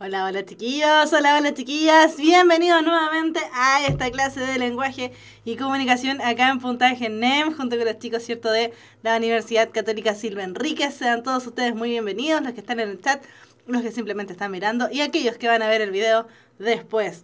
Hola, hola chiquillos, hola chiquillas, bienvenidos nuevamente a esta clase de lenguaje y comunicación acá en Puntaje NEM, junto con los chicos, ¿cierto?, de la Universidad Católica Silva Enríquez. Sean todos ustedes muy bienvenidos, los que están en el chat, los que simplemente están mirando y aquellos que van a ver el video después.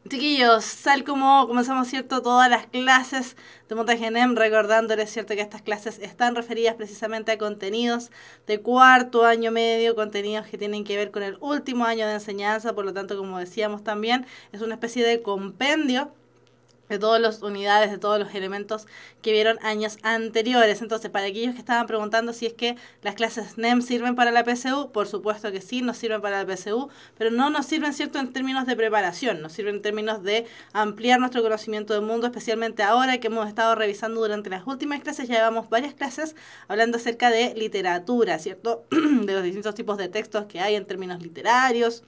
Chiquillos, tal como comenzamos, ¿cierto?, todas las clases de Montaje NEM, recordándoles, ¿cierto?, que estas clases están referidas precisamente a contenidos de cuarto año medio, contenidos que tienen que ver con el último año de enseñanza. Por lo tanto, como decíamos también, es una especie de compendio de todas las unidades, de todos los elementos que vieron años anteriores. Entonces, para aquellos que estaban preguntando si es que las clases NEM sirven para la PSU, por supuesto que sí, nos sirven para la PSU, pero no nos sirven, ¿cierto?, en términos de preparación, nos sirven en términos de ampliar nuestro conocimiento del mundo, especialmente ahora que hemos estado revisando durante las últimas clases. Ya llevamos varias clases hablando acerca de literatura, ¿cierto?, de los distintos tipos de textos que hay en términos literarios,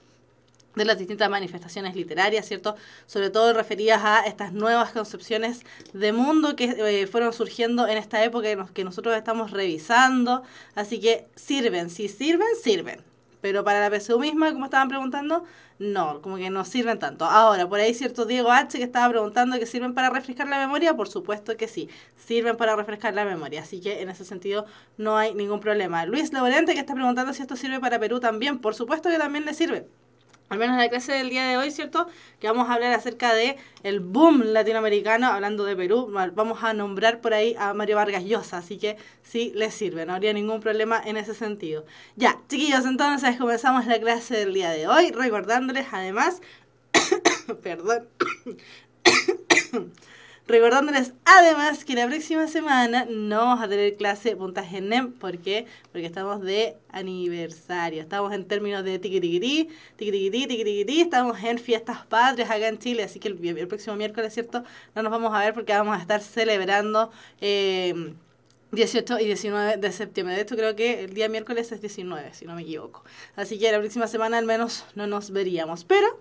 de las distintas manifestaciones literarias, ¿cierto?, sobre todo referidas a estas nuevas concepciones de mundo que fueron surgiendo en esta época que nosotros estamos revisando. Así que sirven, si sirven, sirven. Pero para la PSU misma, como estaban preguntando, no, como que no sirven tanto. Ahora, por ahí cierto Diego H. que estaba preguntando que sirven para refrescar la memoria, por supuesto que sí, sirven para refrescar la memoria. Así que en ese sentido no hay ningún problema. Luis Laurente, que está preguntando si esto sirve para Perú también, por supuesto que también le sirve. Al menos en la clase del día de hoy, ¿cierto?, que vamos a hablar acerca de el boom latinoamericano, hablando de Perú. Vamos a nombrar por ahí a Mario Vargas Llosa, así que sí les sirve, no habría ningún problema en ese sentido. Ya, chiquillos, entonces comenzamos la clase del día de hoy, recordándoles además, perdón, recordándoles además que la próxima semana no vamos a tener clase Puntaje NEM. ¿Por qué? Porque estamos de aniversario. Estamos en términos de tiquitiquití, estamos en fiestas patrias acá en Chile. Así que el próximo miércoles, ¿cierto?, no nos vamos a ver porque vamos a estar celebrando 18 y 19 de septiembre. De hecho, creo que el día miércoles es 19, si no me equivoco. Así que la próxima semana al menos no nos veríamos. Pero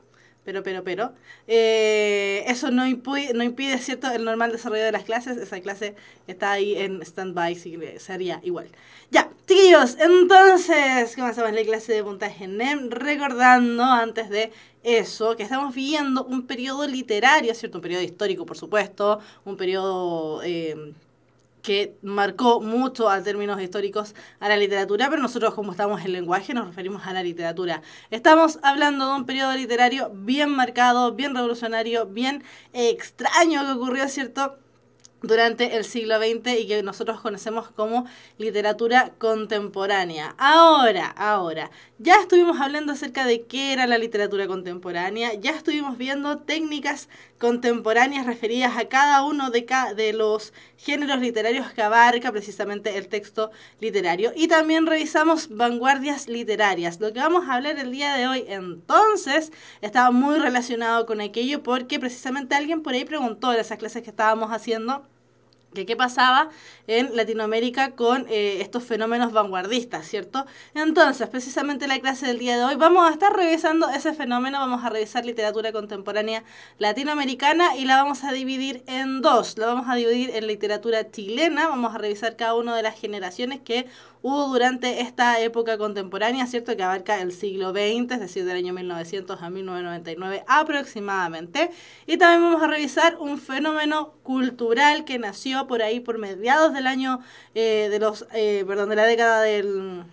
eso no impide, ¿cierto?, el normal desarrollo de las clases. Esa clase está ahí en stand-by, así que sería igual. Ya, chiquillos, entonces comenzamos la clase de Puntaje NEM, recordando antes de eso que estamos viviendo un periodo literario, ¿cierto?, un periodo histórico, por supuesto, un periodo que marcó mucho a términos históricos a la literatura, pero nosotros, como estamos en lenguaje, nos referimos a la literatura. Estamos hablando de un periodo literario bien marcado, bien revolucionario, bien extraño que ocurrió, ¿cierto?, durante el siglo XX y que nosotros conocemos como literatura contemporánea. Ahora, ya estuvimos hablando acerca de qué era la literatura contemporánea, ya estuvimos viendo técnicas contemporáneas referidas a cada uno de los géneros literarios que abarca precisamente el texto literario, y también revisamos vanguardias literarias. Lo que vamos a hablar el día de hoy, entonces, estaba muy relacionado con aquello porque precisamente alguien por ahí preguntó en esas clases que estábamos haciendo que qué pasaba en Latinoamérica con estos fenómenos vanguardistas, ¿cierto? Entonces, precisamente la clase del día de hoy vamos a estar revisando ese fenómeno, vamos a revisar literatura contemporánea latinoamericana y la vamos a dividir en dos. La vamos a dividir en literatura chilena, vamos a revisar cada una de las generaciones que hubo durante esta época contemporánea, ¿cierto?, que abarca el siglo XX, es decir, del año 1900 a 1999 aproximadamente. Y también vamos a revisar un fenómeno cultural que nació por ahí por mediados del año, de la década del...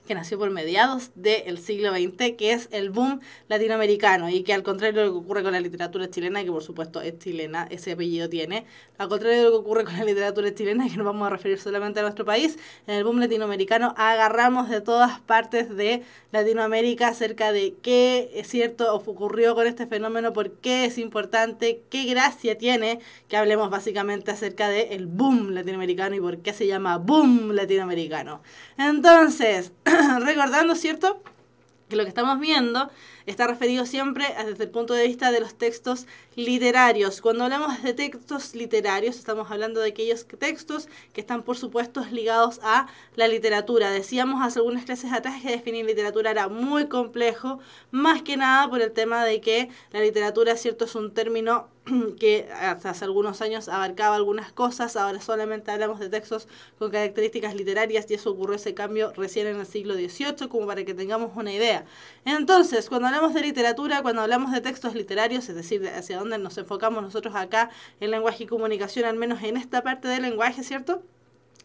que nació por mediados del siglo XX, que es el boom latinoamericano, y que al contrario de lo que ocurre con la literatura chilena, que por supuesto es chilena, ese apellido tiene, al contrario de lo que ocurre con la literatura chilena, que nos vamos a referir solamente a nuestro país, en el boom latinoamericano agarramos de todas partes de Latinoamérica acerca de qué es cierto ocurrió con este fenómeno, por qué es importante, qué gracia tiene que hablemos básicamente acerca del boom latinoamericano y por qué se llama boom latinoamericano. Entonces, recordando, ¿cierto?, que lo que estamos viendo está referido siempre desde el punto de vista de los textos literarios. Cuando hablamos de textos literarios, estamos hablando de aquellos textos que están, por supuesto, ligados a la literatura. Decíamos hace algunas clases atrás que definir literatura era muy complejo, más que nada por el tema de que la literatura, cierto, es un término que hasta hace algunos años abarcaba algunas cosas, ahora solamente hablamos de textos con características literarias y eso ocurrió ese cambio recién en el siglo XVIII, como para que tengamos una idea. Entonces, cuando hablamos de literatura, cuando hablamos de textos literarios, es decir, hacia dónde nos enfocamos nosotros acá en lenguaje y comunicación, al menos en esta parte del lenguaje, ¿cierto?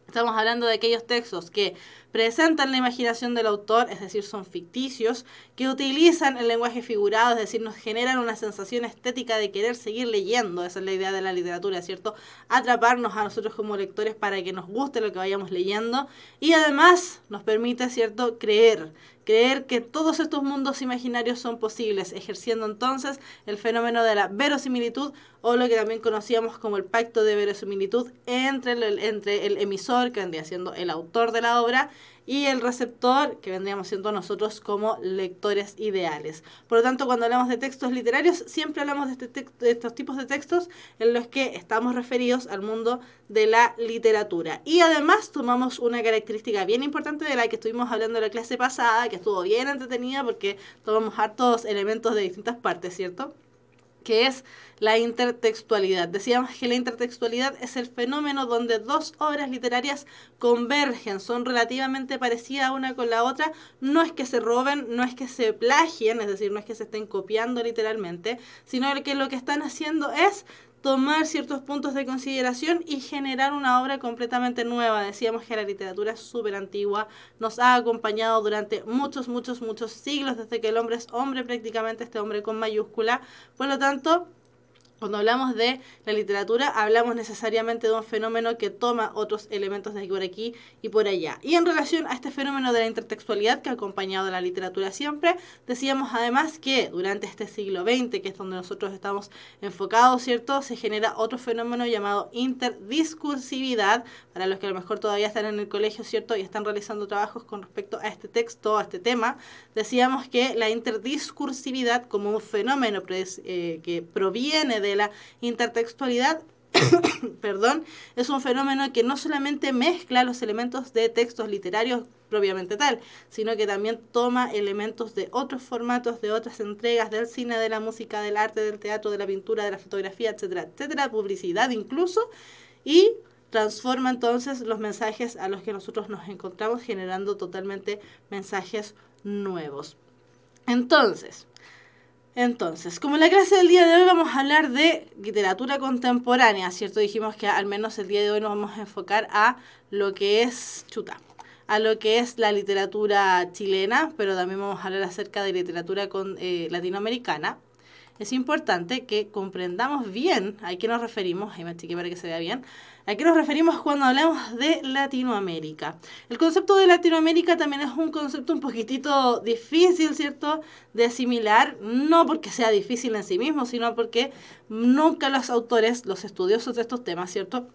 Estamos hablando de aquellos textos que presentan la imaginación del autor, es decir, son ficticios, que utilizan el lenguaje figurado, es decir, nos generan una sensación estética de querer seguir leyendo. Esa es la idea de la literatura, ¿cierto? Atraparnos a nosotros como lectores para que nos guste lo que vayamos leyendo y además nos permite, ¿cierto?, creer que todos estos mundos imaginarios son posibles, ejerciendo entonces el fenómeno de la verosimilitud o lo que también conocíamos como el pacto de verosimilitud entre el emisor, que vendría siendo el autor de la obra, y el receptor, que vendríamos siendo nosotros como lectores ideales. Por lo tanto, cuando hablamos de textos literarios, siempre hablamos de estos tipos de textos en los que estamos referidos al mundo de la literatura. Y además tomamos una característica bien importante de la que estuvimos hablando en la clase pasada, que estuvo bien entretenida porque tomamos hartos elementos de distintas partes, ¿cierto?, que es la intertextualidad. Decíamos que la intertextualidad es el fenómeno donde dos obras literarias convergen, son relativamente parecidas una con la otra, no es que se roben, no es que se plagien, es decir, no es que se estén copiando literalmente, sino que lo que están haciendo es tomar ciertos puntos de consideración y generar una obra completamente nueva. Decíamos que la literatura es súper antigua, nos ha acompañado durante muchos siglos, desde que el hombre es hombre, prácticamente este hombre con mayúscula. Por lo tanto, cuando hablamos de la literatura, hablamos necesariamente de un fenómeno que toma otros elementos de por aquí y por allá. Y en relación a este fenómeno de la intertextualidad que ha acompañado a la literatura siempre, decíamos además que durante este siglo XX, que es donde nosotros estamos enfocados, ¿cierto?, se genera otro fenómeno llamado interdiscursividad. Para los que a lo mejor todavía están en el colegio, ¿cierto?, y están realizando trabajos con respecto a este texto, a este tema, decíamos que la interdiscursividad como un fenómeno que proviene de la intertextualidad, perdón, es un fenómeno que no solamente mezcla los elementos de textos literarios propiamente tal, sino que también toma elementos de otros formatos, de otras entregas, del cine, de la música, del arte, del teatro, de la pintura, de la fotografía, etcétera, etcétera, publicidad incluso, y transforma entonces los mensajes a los que nosotros nos encontramos, generando totalmente mensajes nuevos. Entonces, como en la clase del día de hoy vamos a hablar de literatura contemporánea, ¿cierto? Dijimos que al menos el día de hoy nos vamos a enfocar a lo que es a lo que es la literatura chilena, pero también vamos a hablar acerca de literatura latinoamericana. Es importante que comprendamos bien a qué nos referimos, ahí me achiqué para que se vea bien, a qué nos referimos cuando hablamos de Latinoamérica. El concepto de Latinoamérica también es un concepto un poquitito difícil, ¿cierto?, de asimilar, no porque sea difícil en sí mismo, sino porque nunca los autores, los estudiosos de estos temas, ¿cierto?,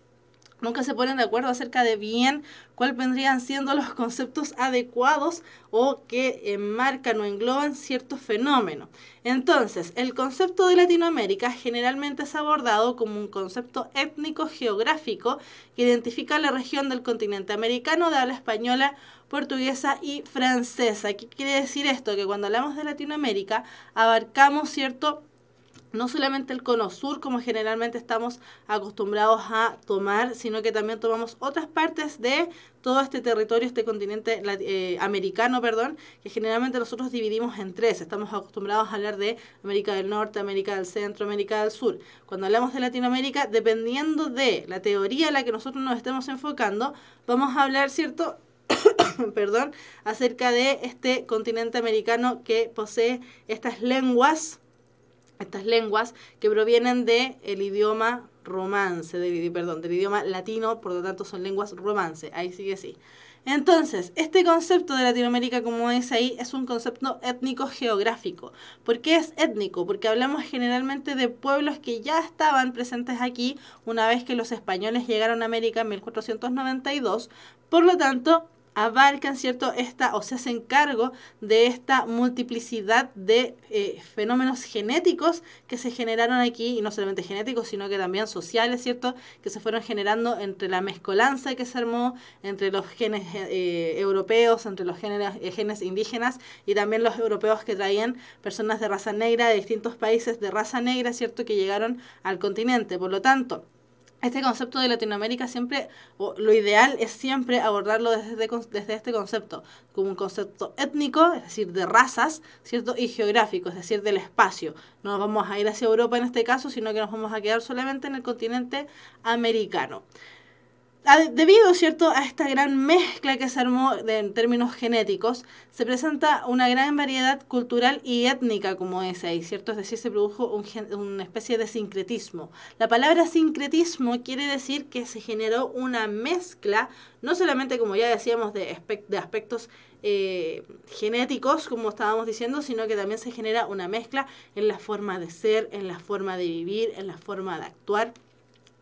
nunca se ponen de acuerdo acerca de bien cuáles vendrían siendo los conceptos adecuados o que enmarcan o engloban ciertos fenómenos. Entonces, el concepto de Latinoamérica generalmente es abordado como un concepto étnico-geográfico que identifica la región del continente americano de habla española, portuguesa y francesa. ¿Qué quiere decir esto? Que cuando hablamos de Latinoamérica abarcamos, ¿cierto?, no solamente el cono sur, como generalmente estamos acostumbrados a tomar, sino que también tomamos otras partes de todo este territorio, este continente americano, que generalmente nosotros dividimos en tres. Estamos acostumbrados a hablar de América del Norte, América del Centro, América del Sur. Cuando hablamos de Latinoamérica, dependiendo de la teoría en la que nosotros nos estemos enfocando, vamos a hablar, ¿cierto?, acerca de este continente americano que posee estas lenguas que provienen del idioma romance, del idioma latino, por lo tanto son lenguas romance, ahí sí que sí. Entonces, este concepto de Latinoamérica, como dice ahí, es un concepto étnico-geográfico. ¿Por qué es étnico? Porque hablamos generalmente de pueblos que ya estaban presentes aquí una vez que los españoles llegaron a América en 1492, por lo tanto, abarcan, ¿cierto?, o se hacen cargo de esta multiplicidad de fenómenos genéticos que se generaron aquí, y no solamente genéticos, sino que también sociales, ¿cierto?, que se fueron generando entre la mezcolanza que se armó entre los genes europeos, entre los genes indígenas y también los europeos que traían personas de raza negra de distintos países de raza negra, ¿cierto?, que llegaron al continente. Por lo tanto, este concepto de Latinoamérica siempre, o lo ideal es siempre abordarlo desde este concepto, como un concepto étnico, es decir, de razas, ¿cierto? Y geográfico, es decir, del espacio. No nos vamos a ir hacia Europa en este caso, sino que nos vamos a quedar solamente en el continente americano. Debido, ¿cierto?, a esta gran mezcla que se armó en términos genéticos, se presenta una gran variedad cultural y étnica, como es ahí, ¿cierto? Es decir, se produjo una especie de sincretismo. La palabra sincretismo quiere decir que se generó una mezcla, no solamente, como ya decíamos, de aspectos genéticos, como estábamos diciendo, sino que también se genera una mezcla en la forma de ser, en la forma de vivir, en la forma de actuar,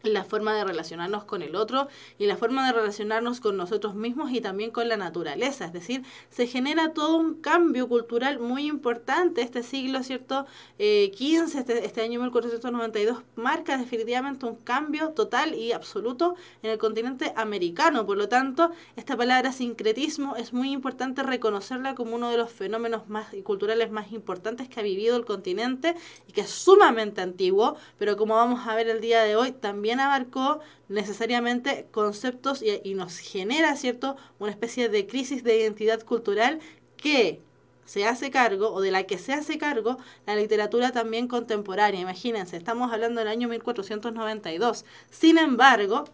la forma de relacionarnos con el otro y la forma de relacionarnos con nosotros mismos y también con la naturaleza. Es decir, se genera todo un cambio cultural muy importante. Este siglo, ¿cierto? 15, este año 1492, marca definitivamente un cambio total y absoluto en el continente americano. Por lo tanto, esta palabra sincretismo es muy importante reconocerla como uno de los fenómenos culturales más importantes que ha vivido el continente y que es sumamente antiguo, pero como vamos a ver el día de hoy, también abarcó necesariamente conceptos y nos genera, ¿cierto?, una especie de crisis de identidad cultural que se hace cargo, o de la que se hace cargo, la literatura también contemporánea. Imagínense, estamos hablando del año 1492. Sin embargo,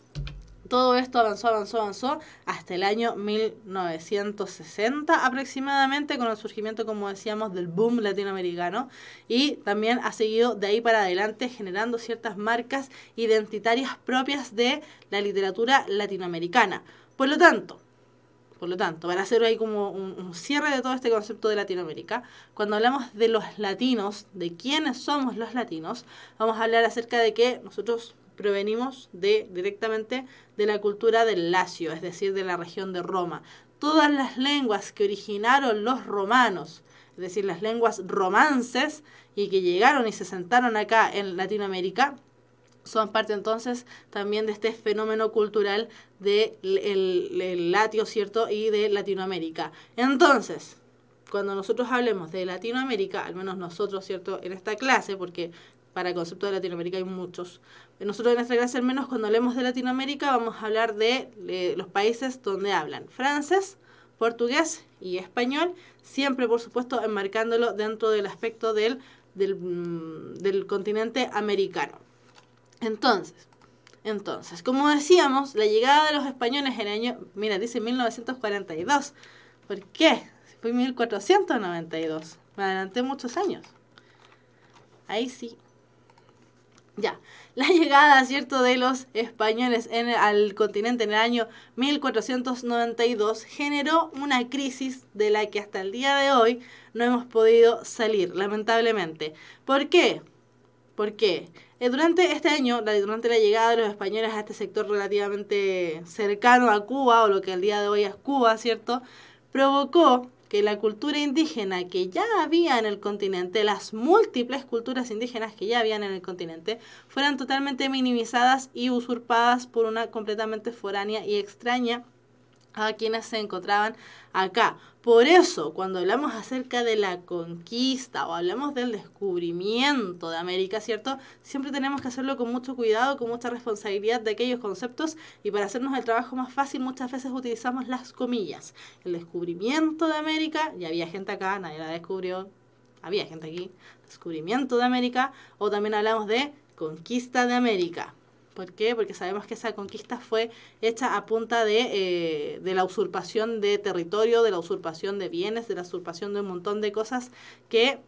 todo esto avanzó hasta el año 1960 aproximadamente, con el surgimiento, como decíamos, del boom latinoamericano, y también ha seguido de ahí para adelante generando ciertas marcas identitarias propias de la literatura latinoamericana. Por lo tanto, para hacer ahí como un cierre de todo este concepto de Latinoamérica, cuando hablamos de los latinos, de quiénes somos los latinos, vamos a hablar acerca de que nosotros provenimos directamente de la cultura del Lacio, es decir, de la región de Roma. Todas las lenguas que originaron los romanos, es decir, las lenguas romances y que llegaron y se sentaron acá en Latinoamérica, son parte entonces también de este fenómeno cultural del latio, ¿cierto?, y de Latinoamérica. Entonces, cuando nosotros hablemos de Latinoamérica, al menos nosotros, ¿cierto?, en esta clase, porque para el concepto de Latinoamérica hay muchos. Nosotros en esta clase, al menos cuando hablemos de Latinoamérica, vamos a hablar de los países donde hablan francés, portugués y español, siempre, por supuesto, enmarcándolo dentro del aspecto del continente americano. Entonces, como decíamos, la llegada de los españoles en el año, mira, dice 1942. ¿Por qué? Fue 1492. Me adelanté muchos años. Ahí sí. Ya, la llegada, ¿cierto?, de los españoles al continente en el año 1492 generó una crisis de la que hasta el día de hoy no hemos podido salir, lamentablemente. ¿Por qué? Durante este año, durante la llegada de los españoles a este sector relativamente cercano a Cuba, o lo que al día de hoy es Cuba, ¿cierto?, provocó que la cultura indígena que ya había en el continente, las múltiples culturas indígenas que ya habían en el continente, fueran totalmente minimizadas y usurpadas por una completamente foránea y extraña a quienes se encontraban acá. Por eso, cuando hablamos acerca de la conquista o hablamos del descubrimiento de América, ¿cierto?, siempre tenemos que hacerlo con mucho cuidado, con mucha responsabilidad de aquellos conceptos, y para hacernos el trabajo más fácil muchas veces utilizamos las comillas. El descubrimiento de América, ya había gente acá, nadie la descubrió, había gente aquí, descubrimiento de América, o también hablamos de conquista de América. ¿Por qué? Porque sabemos que esa conquista fue hecha a punta de la usurpación de territorio, de la usurpación de bienes, de la usurpación de un montón de cosas que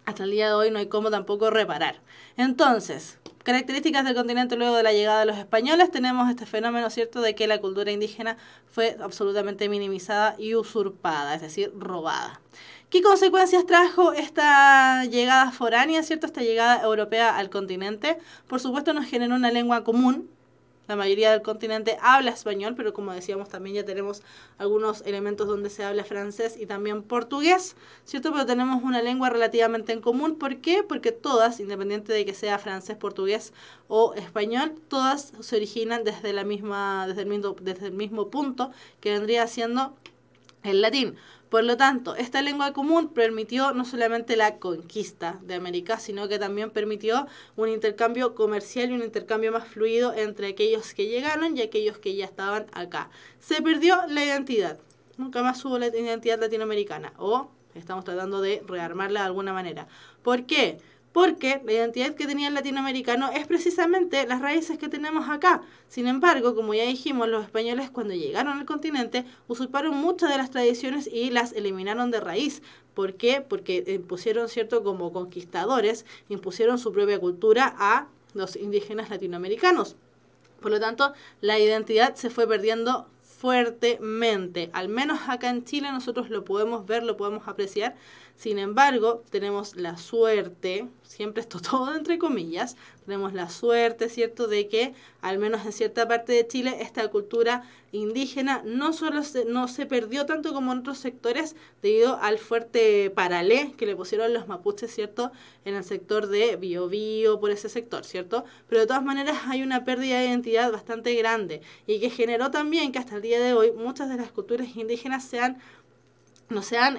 hasta el día de hoy no hay cómo tampoco reparar. Entonces, características del continente luego de la llegada de los españoles, tenemos este fenómeno, ¿cierto?, de que la cultura indígena fue absolutamente minimizada y usurpada, es decir, robada. ¿Qué consecuencias trajo esta llegada foránea, ¿cierto?, esta llegada europea al continente? Por supuesto, nos generó una lengua común, La mayoría del continente habla español, pero como decíamos también ya tenemos algunos elementos donde se habla francés y también portugués, ¿cierto? Pero tenemos una lengua relativamente en común. ¿Por qué? Porque todas, independiente de que sea francés, portugués o español, todas se originan desde el mismo punto que vendría siendo el latín. Por lo tanto, esta lengua común permitió no solamente la conquista de América, sino que también permitió un intercambio comercial y un intercambio más fluido entre aquellos que llegaron y aquellos que ya estaban acá. Se perdió la identidad. Nunca más hubo la identidad latinoamericana. O estamos tratando de rearmarla de alguna manera. ¿Por qué? Porque la identidad que tenía el latinoamericano es precisamente las raíces que tenemos acá. Sin embargo, como ya dijimos, los españoles cuando llegaron al continente usurparon muchas de las tradiciones y las eliminaron de raíz. ¿Por qué? Porque impusieron, ¿cierto?, como conquistadores, impusieron su propia cultura a los indígenas latinoamericanos. Por lo tanto, la identidad se fue perdiendo fuertemente. Al menos acá en Chile nosotros lo podemos ver, lo podemos apreciar. Sin embargo, tenemos la suerte, siempre esto todo entre comillas, tenemos la suerte, ¿cierto?, de que al menos en cierta parte de Chile esta cultura indígena no se perdió tanto como en otros sectores debido al fuerte paralé que le pusieron los mapuches, ¿cierto?, en el sector de Biobío, por ese sector, ¿cierto? Pero de todas maneras hay una pérdida de identidad bastante grande y que generó también que hasta el día de hoy muchas de las culturas indígenas no sean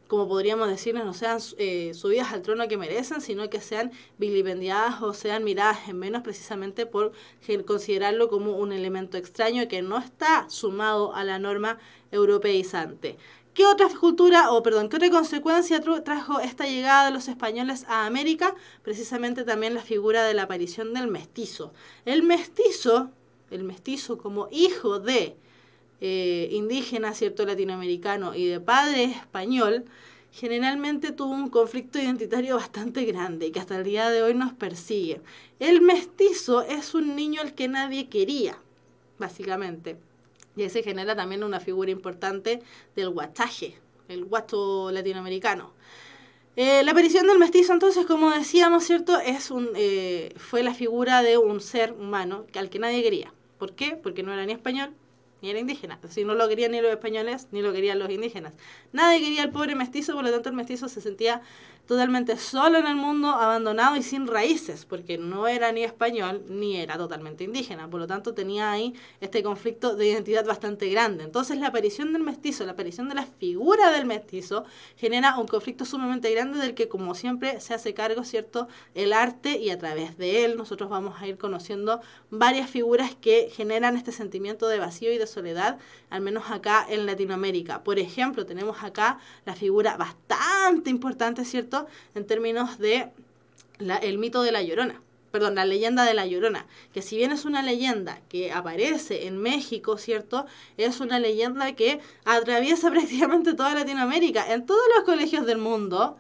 como podríamos decirles, no sean subidas al trono que merecen, sino que sean vilipendiadas o sean miradas en menos precisamente por considerarlo como un elemento extraño que no está sumado a la norma europeizante. ¿Qué otra qué otra consecuencia trajo esta llegada de los españoles a América? Precisamente también la figura de la aparición del mestizo. El mestizo como hijo de indígena, ¿cierto?, latinoamericano y de padre español, generalmente tuvo un conflicto identitario bastante grande y que hasta el día de hoy nos persigue. El mestizo es un niño al que nadie quería, básicamente. Y ese genera también una figura importante del guachaje, el guacho latinoamericano. La aparición del mestizo, entonces, como decíamos, ¿cierto?, fue la figura de un ser humano al que nadie quería. ¿Por qué? Porque no era ni español ni era indígena. Si no lo querían ni los españoles, ni lo querían los indígenas. Nadie quería al pobre mestizo, por lo tanto el mestizo se sentía totalmente solo en el mundo, abandonado y sin raíces, porque no era ni español ni era totalmente indígena. Por lo tanto tenía ahí este conflicto de identidad bastante grande. Entonces la aparición del mestizo, la aparición de la figura del mestizo, genera un conflicto sumamente grande del que, como siempre, se hace cargo, ¿cierto?, el arte, y a través de él nosotros vamos a ir conociendo varias figuras que generan este sentimiento de vacío y de soledad, al menos acá en Latinoamérica. Por ejemplo, tenemos acá la figura bastante importante, ¿cierto?, en términos de el mito de la Llorona. Perdón, la leyenda de la Llorona, que si bien es una leyenda que aparece en México, ¿cierto?, es una leyenda que atraviesa prácticamente toda Latinoamérica. En todos los colegios del mundo,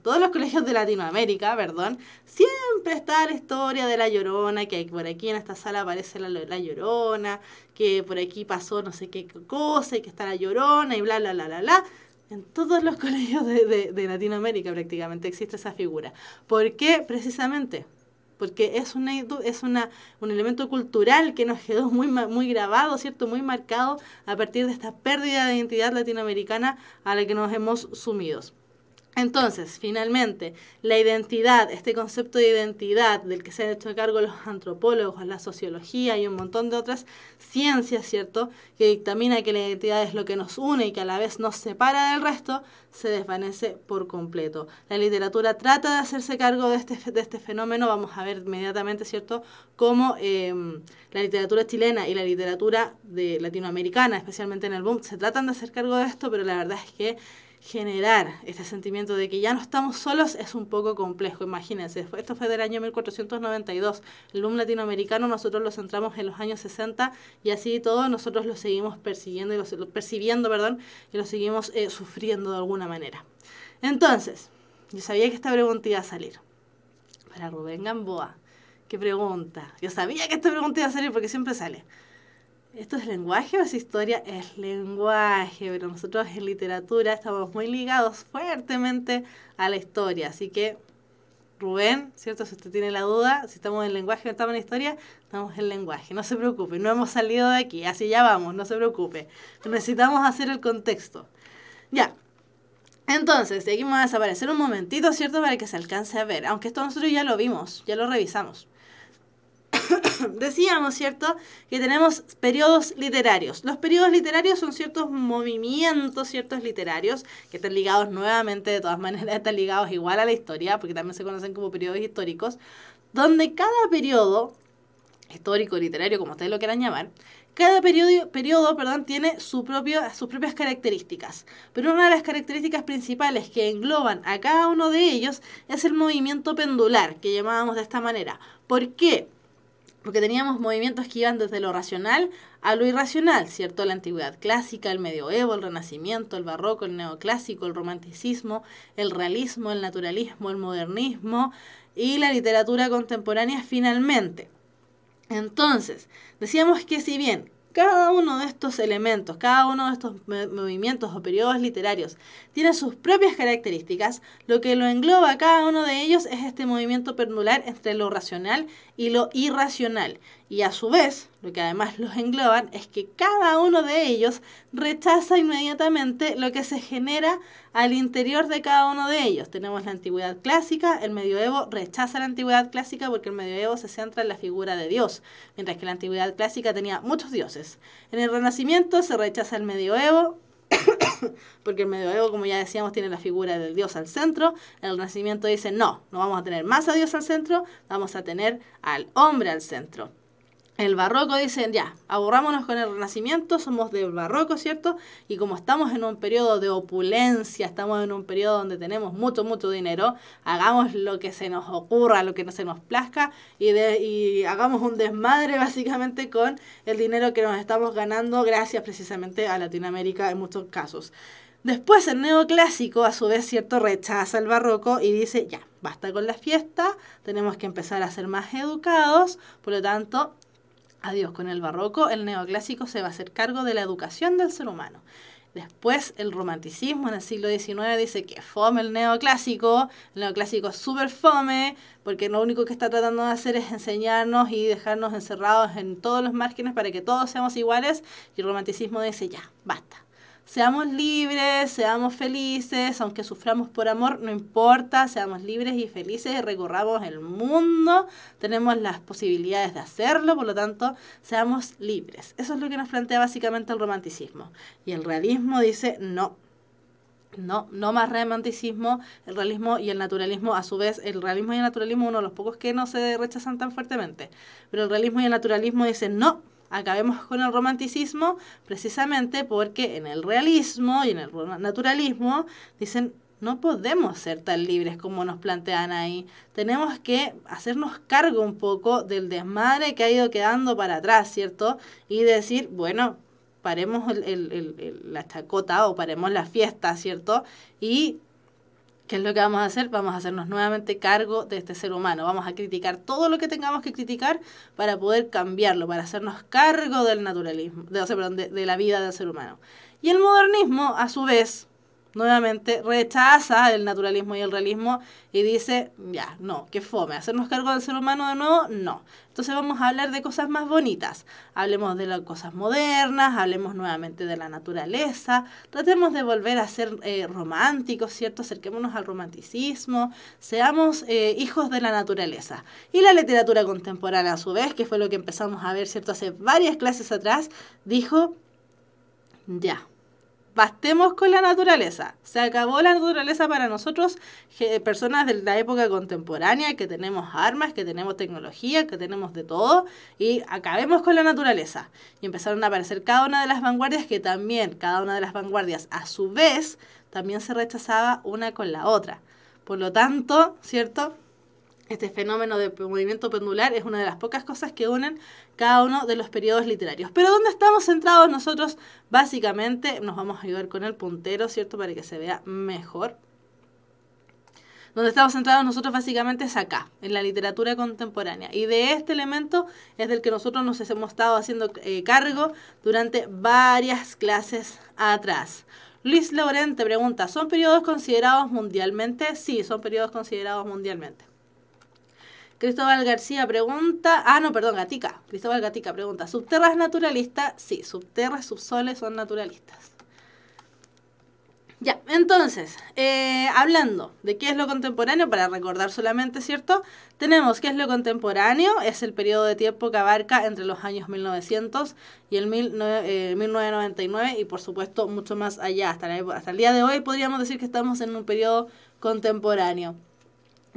todos los colegios de Latinoamérica, perdón, siempre está la historia de la Llorona, que por aquí en esta sala aparece la Llorona, que por aquí pasó no sé qué cosa, y que está la Llorona, y bla, bla, bla, bla, bla. En todos los colegios de Latinoamérica prácticamente existe esa figura. ¿Por qué? Precisamente porque es un elemento cultural que nos quedó muy grabado, ¿cierto?, muy marcado a partir de esta pérdida de identidad latinoamericana a la que nos hemos sumido. Entonces, finalmente, la identidad, este concepto de identidad del que se han hecho cargo los antropólogos, la sociología y un montón de otras ciencias, ¿cierto?, que dictamina que la identidad es lo que nos une y que a la vez nos separa del resto, se desvanece por completo. La literatura trata de hacerse cargo de este fenómeno. Vamos a ver inmediatamente, ¿cierto?, cómo la literatura chilena y la literatura latinoamericana, especialmente en el boom, se tratan de hacer cargo de esto, pero la verdad es que generar este sentimiento de que ya no estamos solos es un poco complejo. Imagínense, esto fue del año 1492. El boom latinoamericano nosotros lo centramos en los años 60 y así todo nosotros lo seguimos percibiendo, y lo seguimos sufriendo de alguna manera. Entonces, yo sabía que esta pregunta iba a salir. Para Rubén Gamboa, ¿qué pregunta? Yo sabía que esta pregunta iba a salir porque siempre sale. ¿Esto es lenguaje o es historia? Es lenguaje, pero nosotros en literatura estamos muy ligados fuertemente a la historia, así que Rubén, ¿cierto? Si usted tiene la duda, si estamos en lenguaje o estamos en historia, estamos en lenguaje, no se preocupe, no hemos salido de aquí, así ya vamos, no se preocupe. Necesitamos hacer el contexto. Ya, entonces, de aquí me va a desaparecer un momentito, ¿cierto? Para que se alcance a ver, aunque esto nosotros ya lo vimos, ya lo revisamos. Decíamos, ¿cierto?, que tenemos periodos literarios. Los periodos literarios son ciertos movimientos, ciertos literarios, que están ligados nuevamente, de todas maneras, están ligados igual a la historia, porque también se conocen como periodos históricos, donde cada periodo, histórico, literario, como ustedes lo quieran llamar, cada periodo, tiene sus propias características. Pero una de las características principales que engloban a cada uno de ellos es el movimiento pendular, que llamábamos de esta manera. ¿Por qué? Porque teníamos movimientos que iban desde lo racional a lo irracional, ¿cierto? La antigüedad clásica, el medioevo, el renacimiento, el barroco, el neoclásico, el romanticismo, el realismo, el naturalismo, el modernismo y la literatura contemporánea finalmente. Entonces, decíamos que si bien cada uno de estos elementos, cada uno de estos movimientos o periodos literarios tiene sus propias características, lo que lo engloba a cada uno de ellos es este movimiento pendular entre lo racional y lo irracional. Y a su vez, lo que además los engloban es que cada uno de ellos rechaza inmediatamente lo que se genera al interior de cada uno de ellos. Tenemos la antigüedad clásica, el medioevo rechaza la antigüedad clásica porque el medioevo se centra en la figura de Dios, mientras que la antigüedad clásica tenía muchos dioses. En el Renacimiento se rechaza el medioevo, porque el medioevo, como ya decíamos, tiene la figura del Dios al centro. El Renacimiento dice, no vamos a tener más a Dios al centro, vamos a tener al hombre al centro. El barroco dice, ya, aburrámonos con el Renacimiento, somos del barroco, ¿cierto? Y como estamos en un periodo de opulencia, estamos en un periodo donde tenemos mucho dinero, hagamos lo que se nos ocurra, lo que no se nos plazca, y hagamos un desmadre básicamente con el dinero que nos estamos ganando gracias precisamente a Latinoamérica en muchos casos. Después el neoclásico, a su vez, ¿cierto?, rechaza el barroco y dice, ya, basta con la fiesta, tenemos que empezar a ser más educados, por lo tanto, adiós con el barroco, el neoclásico se va a hacer cargo de la educación del ser humano. Después el romanticismo en el siglo XIX dice que fome el neoclásico es súper fome, porque lo único que está tratando de hacer es enseñarnos y dejarnos encerrados en todos los márgenes para que todos seamos iguales, y el romanticismo dice ya, basta. Seamos libres, seamos felices, aunque suframos por amor, no importa, seamos libres y felices y recorramos el mundo, tenemos las posibilidades de hacerlo, por lo tanto, seamos libres. Eso es lo que nos plantea básicamente el romanticismo. Y el realismo dice no más romanticismo, el realismo y el naturalismo, a su vez, el realismo y el naturalismo, uno de los pocos que no se rechazan tan fuertemente, pero el realismo y el naturalismo dicen no. Acabemos con el romanticismo precisamente porque en el realismo y en el naturalismo dicen no podemos ser tan libres como nos plantean ahí. Tenemos que hacernos cargo un poco del desmadre que ha ido quedando para atrás, ¿cierto? Y decir, bueno, paremos la chacota o paremos la fiesta, ¿cierto? Y ¿qué es lo que vamos a hacer? Vamos a hacernos nuevamente cargo de este ser humano. Vamos a criticar todo lo que tengamos que criticar para poder cambiarlo, para hacernos cargo del naturalismo, de la vida del ser humano. Y el modernismo, a su vez, nuevamente rechaza el naturalismo y el realismo y dice, ya, no, qué fome, hacernos cargo del ser humano de nuevo, no. Entonces vamos a hablar de cosas más bonitas, hablemos de las cosas modernas, hablemos nuevamente de la naturaleza, tratemos de volver a ser románticos, ¿cierto? Acerquémonos al romanticismo, seamos hijos de la naturaleza. Y la literatura contemporánea, a su vez, que fue lo que empezamos a ver, ¿cierto? Hace varias clases atrás, dijo, ya, bastemos con la naturaleza. Se acabó la naturaleza para nosotros, personas de la época contemporánea, que tenemos armas, que tenemos tecnología, que tenemos de todo, y acabemos con la naturaleza. Y empezaron a aparecer cada una de las vanguardias, que también, cada una de las vanguardias, a su vez, también se rechazaba una con la otra. Por lo tanto, ¿cierto?, este fenómeno de movimiento pendular es una de las pocas cosas que unen cada uno de los periodos literarios. Pero ¿dónde estamos centrados nosotros? Básicamente nos vamos a ayudar con el puntero, ¿cierto? Para que se vea mejor. Donde estamos centrados nosotros básicamente es acá, en la literatura contemporánea. Y de este elemento es del que nosotros nos hemos estado haciendo cargo durante varias clases atrás. Luis Laurent te pregunta, ¿son periodos considerados mundialmente? Sí, son periodos considerados mundialmente. Cristóbal García pregunta, no, perdón, Gatica. Cristóbal Gatica pregunta, ¿Subterra es naturalista? Sí, Subterra y Subsole son naturalistas. Ya, entonces, hablando de qué es lo contemporáneo, para recordar solamente, ¿cierto? Tenemos qué es lo contemporáneo, es el periodo de tiempo que abarca entre los años 1900 y el 1999 y por supuesto mucho más allá, hasta el día de hoy podríamos decir que estamos en un periodo contemporáneo.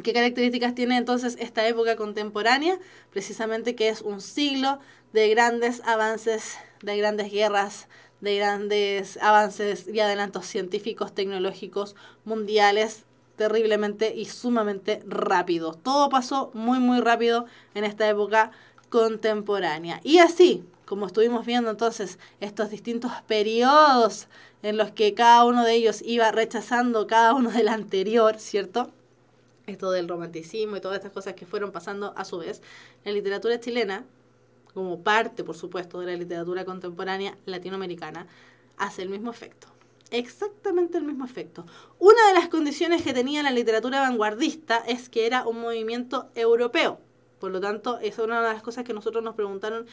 ¿Qué características tiene entonces esta época contemporánea? Precisamente que es un siglo de grandes avances, de grandes guerras, de grandes avances y adelantos científicos, tecnológicos, mundiales, terriblemente y sumamente rápido. Todo pasó muy muy rápido en esta época contemporánea. Y así, como estuvimos viendo entonces estos distintos periodos en los que cada uno de ellos iba rechazando cada uno del anterior, ¿cierto? Esto del romanticismo y todas estas cosas que fueron pasando a su vez, la literatura chilena, como parte, por supuesto, de la literatura contemporánea latinoamericana, hace el mismo efecto. Exactamente el mismo efecto. Una de las condiciones que tenía la literatura vanguardista es que era un movimiento europeo. Por lo tanto, esa es una de las cosas que nosotros nos preguntaron,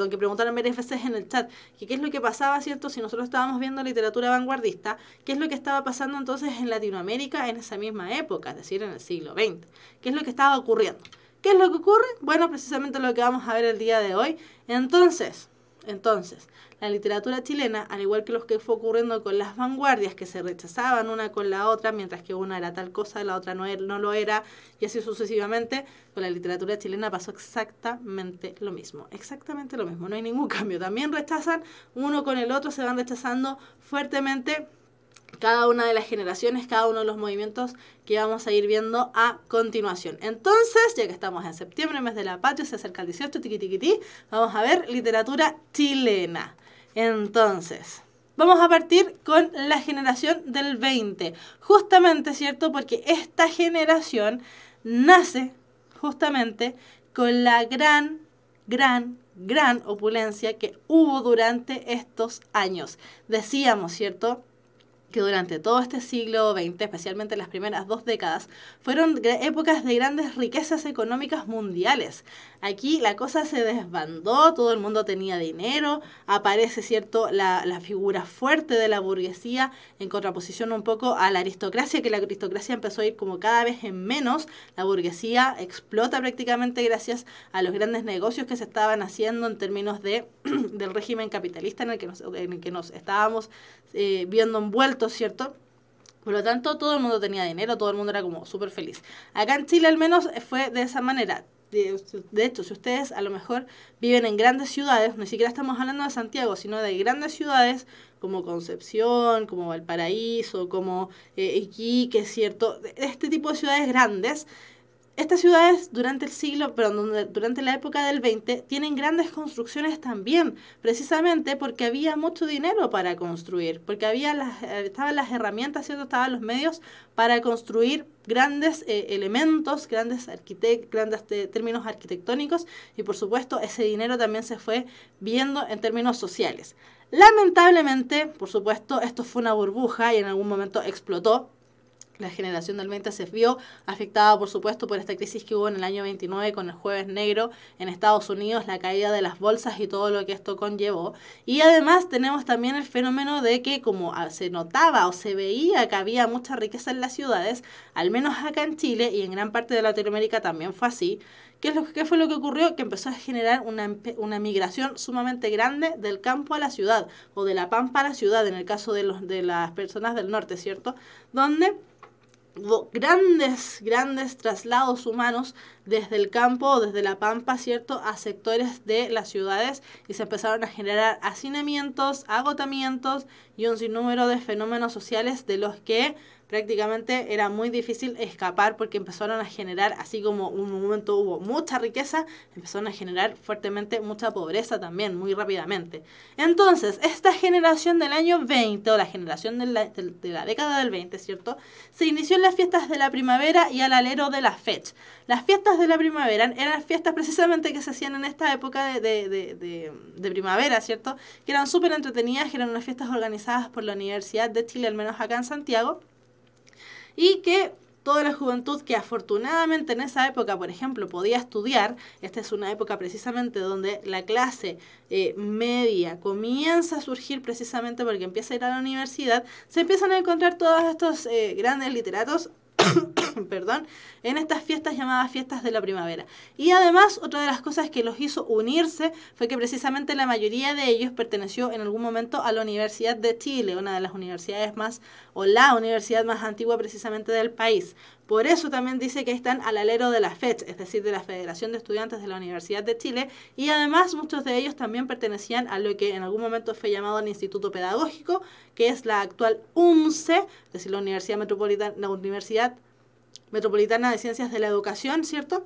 que preguntaron varias veces en el chat, que qué es lo que pasaba, ¿cierto? Si nosotros estábamos viendo literatura vanguardista, ¿qué es lo que estaba pasando entonces en Latinoamérica en esa misma época, es decir, en el siglo XX? ¿Qué es lo que estaba ocurriendo? ¿Qué es lo que ocurre? Bueno, precisamente lo que vamos a ver el día de hoy. Entonces, la literatura chilena, al igual que lo que fue ocurriendo con las vanguardias, que se rechazaban una con la otra, mientras que una era tal cosa, la otra no lo era, y así sucesivamente, con la literatura chilena pasó exactamente lo mismo. Exactamente lo mismo, no hay ningún cambio. También rechazan uno con el otro, se van rechazando fuertemente cada una de las generaciones, cada uno de los movimientos que vamos a ir viendo a continuación. Entonces, ya que estamos en septiembre, mes de la patria, se acerca el 18, tiquitiquití, vamos a ver literatura chilena. Entonces, vamos a partir con la generación del 20. Justamente, ¿cierto? Porque esta generación nace justamente con la gran opulencia que hubo durante estos años. Decíamos, ¿cierto?, que durante todo este siglo XX, especialmente las primeras 2 décadas, fueron épocas de grandes riquezas económicas mundiales. Aquí la cosa se desbandó, todo el mundo tenía dinero, aparece, ¿cierto?, la figura fuerte de la burguesía en contraposición un poco a la aristocracia, que la aristocracia empezó a ir como cada vez en menos. La burguesía explota prácticamente gracias a los grandes negocios que se estaban haciendo en términos del régimen capitalista en el que nos estábamos viendo envueltos, ¿cierto? Por lo tanto, todo el mundo tenía dinero, todo el mundo era como súper feliz. Acá en Chile al menos fue de esa manera. De hecho, si ustedes a lo mejor viven en grandes ciudades, ni siquiera estamos hablando de Santiago, sino de grandes ciudades como Concepción, como Valparaíso, como Iquique, ¿cierto? Este tipo de ciudades grandes. Estas ciudades durante la época del 20 tienen grandes construcciones también, precisamente porque había mucho dinero para construir, porque estaban las herramientas, ¿cierto? Estaban los medios para construir grandes elementos, grandes términos arquitectónicos, y por supuesto ese dinero también se fue viendo en términos sociales. Lamentablemente, por supuesto, esto fue una burbuja y en algún momento explotó. La generación del 20 se vio afectada, por supuesto, por esta crisis que hubo en el año 29 con el Jueves Negro en Estados Unidos, la caída de las bolsas y todo lo que esto conllevó. Y además tenemos también el fenómeno de que como se notaba o se veía que había mucha riqueza en las ciudades, al menos acá en Chile y en gran parte de Latinoamérica también fue así. ¿Qué fue lo que ocurrió? Que empezó a generar una migración sumamente grande del campo a la ciudad o de la pampa a la ciudad, en el caso de las personas del norte, ¿cierto? Donde hubo grandes traslados humanos desde el campo o desde la pampa, ¿cierto?, a sectores de las ciudades y se empezaron a generar hacinamientos, agotamientos y un sinnúmero de fenómenos sociales de los que prácticamente era muy difícil escapar porque empezaron a generar, así como un momento hubo mucha riqueza, empezaron a generar fuertemente mucha pobreza también, muy rápidamente. Entonces, esta generación del año 20, o la generación de la década del 20, ¿cierto?, se inició en las fiestas de la primavera y al alero de la fecha. Las fiestas de la primavera eran fiestas precisamente que se hacían en esta época de primavera, ¿cierto?, que eran súper entretenidas, que eran unas fiestas organizadas por la Universidad de Chile, al menos acá en Santiago, y que toda la juventud que afortunadamente en esa época, por ejemplo, podía estudiar. Esta es una época precisamente donde la clase media comienza a surgir precisamente porque empieza a ir a la universidad. Se empiezan a encontrar todos estos grandes literatos perdón, en estas fiestas llamadas fiestas de la primavera. Y además, otra de las cosas que los hizo unirse fue que precisamente la mayoría de ellos perteneció en algún momento a la Universidad de Chile, una de las universidades más, o la universidad más antigua precisamente del país. Por eso también dice que están al alero de la FECH, es decir, de la Federación de Estudiantes de la Universidad de Chile, y además muchos de ellos también pertenecían a lo que en algún momento fue llamado el Instituto Pedagógico, que es la actual UMCE, es decir, la Universidad Metropolitana de Ciencias de la Educación, ¿cierto?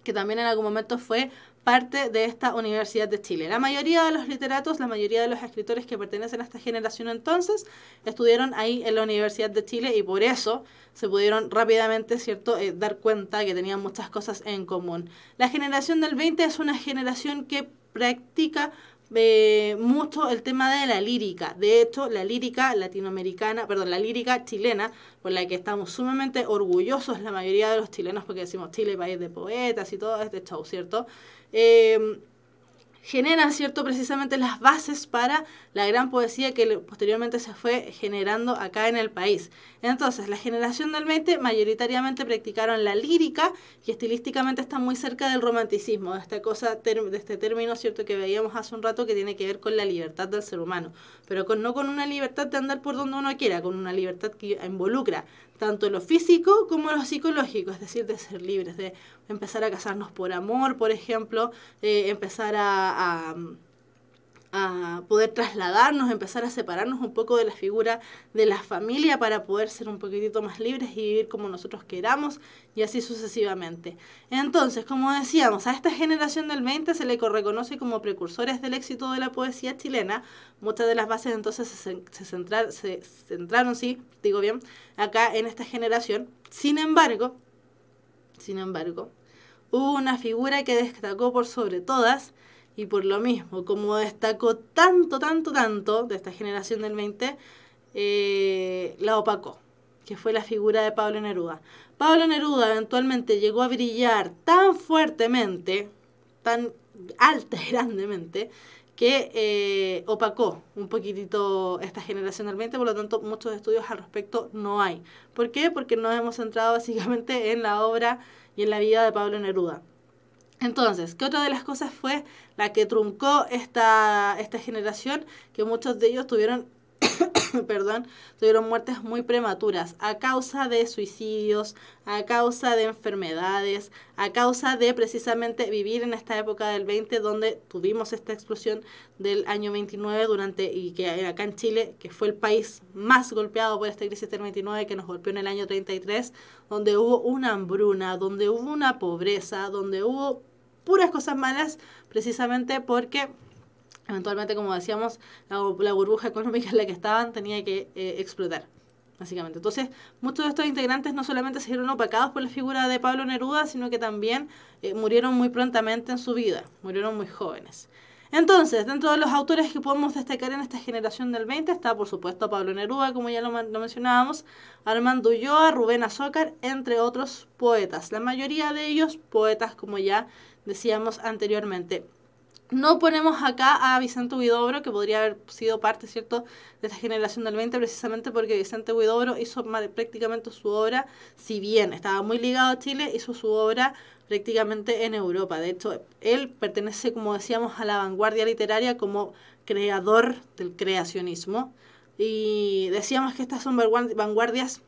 Que también en algún momento fue parte de esta Universidad de Chile. La mayoría de los literatos, la mayoría de los escritores que pertenecen a esta generación entonces, estudiaron ahí en la Universidad de Chile y por eso se pudieron rápidamente, ¿cierto?, dar cuenta que tenían muchas cosas en común. La generación del 20 es una generación que practica mucho el tema de la lírica. De hecho, la lírica latinoamericana, perdón, la lírica chilena, por la que estamos sumamente orgullosos la mayoría de los chilenos, porque decimos Chile, país de poetas y todo este show, ¿cierto? Genera, ¿cierto?, precisamente las bases para la gran poesía que posteriormente se fue generando acá en el país. Entonces, la generación del 20 mayoritariamente practicaron la lírica y estilísticamente está muy cerca del romanticismo, de esta cosa, de este término, ¿cierto?, que veíamos hace un rato que tiene que ver con la libertad del ser humano, pero no con una libertad de andar por donde uno quiera, con una libertad que involucra tanto lo físico como lo psicológico, es decir, de ser libres, de empezar a casarnos por amor, por ejemplo, empezar a poder trasladarnos, empezar a separarnos un poco de la figura de la familia para poder ser un poquitito más libres y vivir como nosotros queramos y así sucesivamente. Entonces, como decíamos, a esta generación del 20 se le reconoce como precursores del éxito de la poesía chilena. Muchas de las bases entonces se centraron, sí, digo bien, acá en esta generación. Sin embargo, hubo una figura que destacó por sobre todas. Y por lo mismo, como destacó tanto de esta generación del 20, la opacó, que fue la figura de Pablo Neruda. Pablo Neruda eventualmente llegó a brillar tan fuertemente, tan alta y grandemente, que opacó un poquitito esta generación del 20, por lo tanto muchos estudios al respecto no hay. ¿Por qué? Porque nos hemos centrado básicamente en la obra y en la vida de Pablo Neruda. Entonces, ¿qué otra de las cosas fue la que truncó esta generación? Que muchos de ellos tuvieron muertes muy prematuras a causa de suicidios, a causa de enfermedades, a causa de precisamente vivir en esta época del 20 donde tuvimos esta explosión del año 29 y que acá en Chile, que fue el país más golpeado por esta crisis del 29 que nos golpeó en el año 33, donde hubo una hambruna, donde hubo una pobreza, donde hubo puras cosas malas, precisamente porque eventualmente, como decíamos, la burbuja económica en la que estaban tenía que explotar, básicamente. Entonces, muchos de estos integrantes no solamente se vieron opacados por la figura de Pablo Neruda, sino que también murieron muy prontamente en su vida, murieron muy jóvenes. Entonces, dentro de los autores que podemos destacar en esta generación del 20 está, por supuesto, Pablo Neruda, como ya lo mencionábamos, Armando Ulloa, Rubén Azócar, entre otros poetas. La mayoría de ellos poetas, como ya decíamos anteriormente. No ponemos acá a Vicente Huidobro, que podría haber sido parte, ¿cierto?, de esta generación del 20, precisamente porque Vicente Huidobro hizo prácticamente su obra, si bien estaba muy ligado a Chile, hizo su obra prácticamente en Europa. De hecho, él pertenece, como decíamos, a la vanguardia literaria como creador del creacionismo. Y decíamos que estas son vanguardias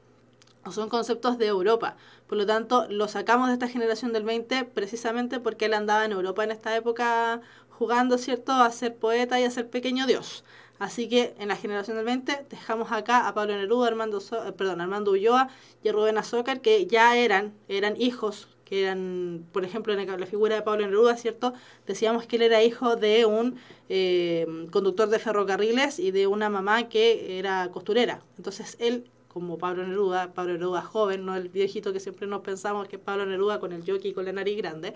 o son conceptos de Europa. Por lo tanto, lo sacamos de esta generación del 20 precisamente porque él andaba en Europa en esta época jugando, ¿cierto?, a ser poeta y a ser pequeño Dios. Así que en la generación del 20 dejamos acá a Pablo Neruda, Armando Ulloa y a Rubén Azócar, que ya eran hijos, que eran, por ejemplo, en la figura de Pablo Neruda, ¿cierto?, decíamos que él era hijo de un conductor de ferrocarriles y de una mamá que era costurera. Entonces él, como Pablo Neruda joven, no el viejito que siempre nos pensamos que es Pablo Neruda con el jockey y con la nariz grande.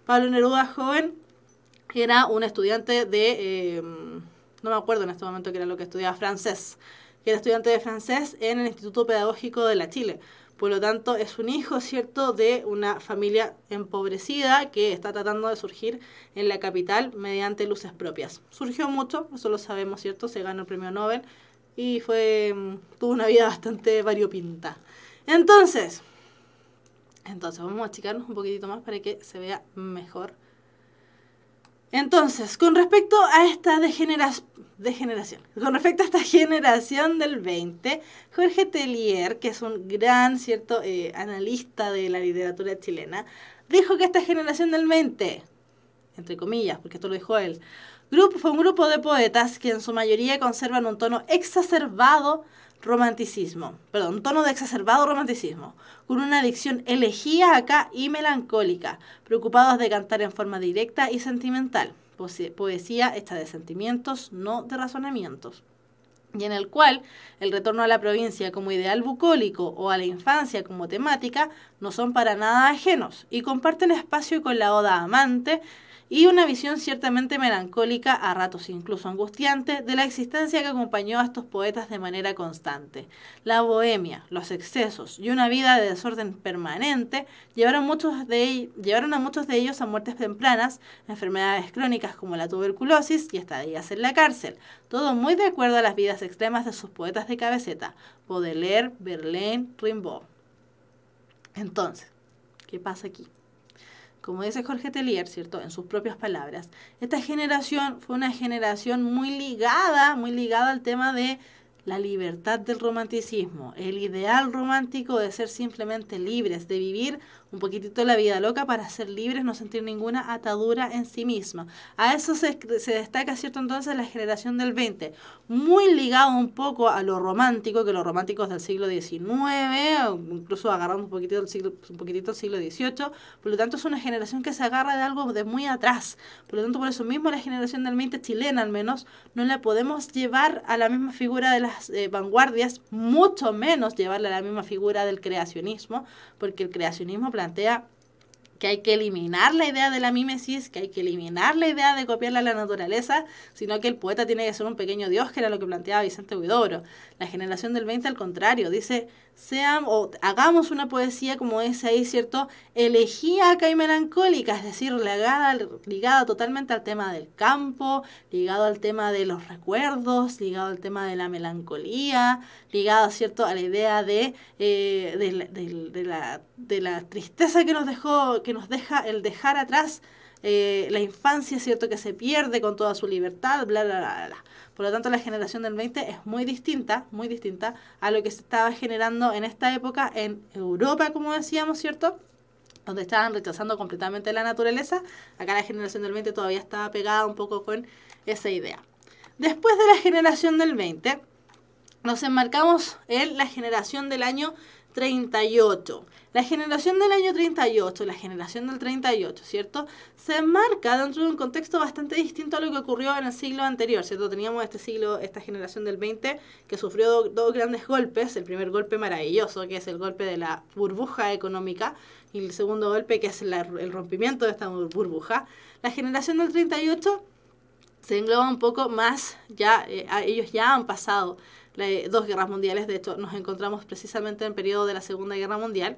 Pablo Neruda joven era un estudiante de, no me acuerdo en este momento qué era lo que estudiaba, francés, que era estudiante de francés en el Instituto Pedagógico de la Chile. Por lo tanto, es un hijo, ¿cierto?, de una familia empobrecida que está tratando de surgir en la capital mediante luces propias. Surgió mucho, eso lo sabemos, ¿cierto? Se ganó el premio Nobel y tuvo una vida bastante variopinta. Entonces, vamos a achicarnos un poquitito más para que se vea mejor. Entonces, con respecto a esta generación del 20, Jorge Tellier, que es un gran, ¿cierto?, analista de la literatura chilena, dijo que esta generación del 20, entre comillas, porque esto lo dijo él, fue un grupo de poetas que en su mayoría conservan un tono de exacerbado romanticismo, con una dicción elegíaca y melancólica, preocupados de cantar en forma directa y sentimental, poesía hecha de sentimientos, no de razonamientos, y en el cual el retorno a la provincia como ideal bucólico o a la infancia como temática no son para nada ajenos, y comparten espacio con la oda amante y una visión ciertamente melancólica, a ratos incluso angustiante, de la existencia que acompañó a estos poetas de manera constante. La bohemia, los excesos y una vida de desorden permanente llevaron a muchos de ellos a muertes tempranas, enfermedades crónicas como la tuberculosis y estadías en la cárcel. Todo muy de acuerdo a las vidas extremas de sus poetas de cabeceta, Baudelaire, Verlaine, Rimbaud. Entonces, ¿qué pasa aquí? Como dice Jorge Tellier, ¿cierto?, en sus propias palabras, esta generación fue una generación muy ligada al tema de la libertad del romanticismo, el ideal romántico de ser simplemente libres, de vivir un poquitito la vida loca para ser libres, no sentir ninguna atadura en sí misma. A eso se destaca, ¿cierto?, entonces la generación del 20, muy ligado un poco a lo romántico, que los románticos del siglo XIX, incluso agarrando un poquitito el siglo XVIII, por lo tanto es una generación que se agarra de algo de muy atrás. Por lo tanto, por eso mismo la generación del 20 chilena, al menos, no la podemos llevar a la misma figura de las vanguardias, mucho menos llevarla a la misma figura del creacionismo, porque el creacionismo plantea que hay que eliminar la idea de la mímesis, que hay que eliminar la idea de copiarla a la naturaleza, sino que el poeta tiene que ser un pequeño dios, que era lo que planteaba Vicente Huidobro. La generación del 20, al contrario, dice, hagamos una poesía, como dice ahí, ¿cierto?, elegíaca y melancólica, es decir, ligada totalmente al tema del campo, ligado al tema de los recuerdos, ligado al tema de la melancolía, ligado, ¿cierto?, a la idea de la tristeza que nos deja el dejar atrás la infancia, ¿cierto?, que se pierde con toda su libertad, bla, bla, bla, bla. Por lo tanto, la generación del 20 es muy distinta a lo que se estaba generando en esta época en Europa, como decíamos, ¿cierto?, donde estaban rechazando completamente la naturaleza. Acá la generación del 20 todavía estaba pegada un poco con esa idea. Después de la generación del 20, nos enmarcamos en la generación del año 38. La generación del año 38, la generación del 38, ¿cierto?, se enmarca dentro de un contexto bastante distinto a lo que ocurrió en el siglo anterior, ¿cierto? Teníamos esta generación del 20 que sufrió dos grandes golpes. El primer golpe maravilloso, que es el golpe de la burbuja económica, y el segundo golpe, que es el rompimiento de esta burbuja. La generación del 38 se engloba un poco más, ellos ya han pasado dos guerras mundiales. De hecho, nos encontramos precisamente en el periodo de la Segunda Guerra Mundial.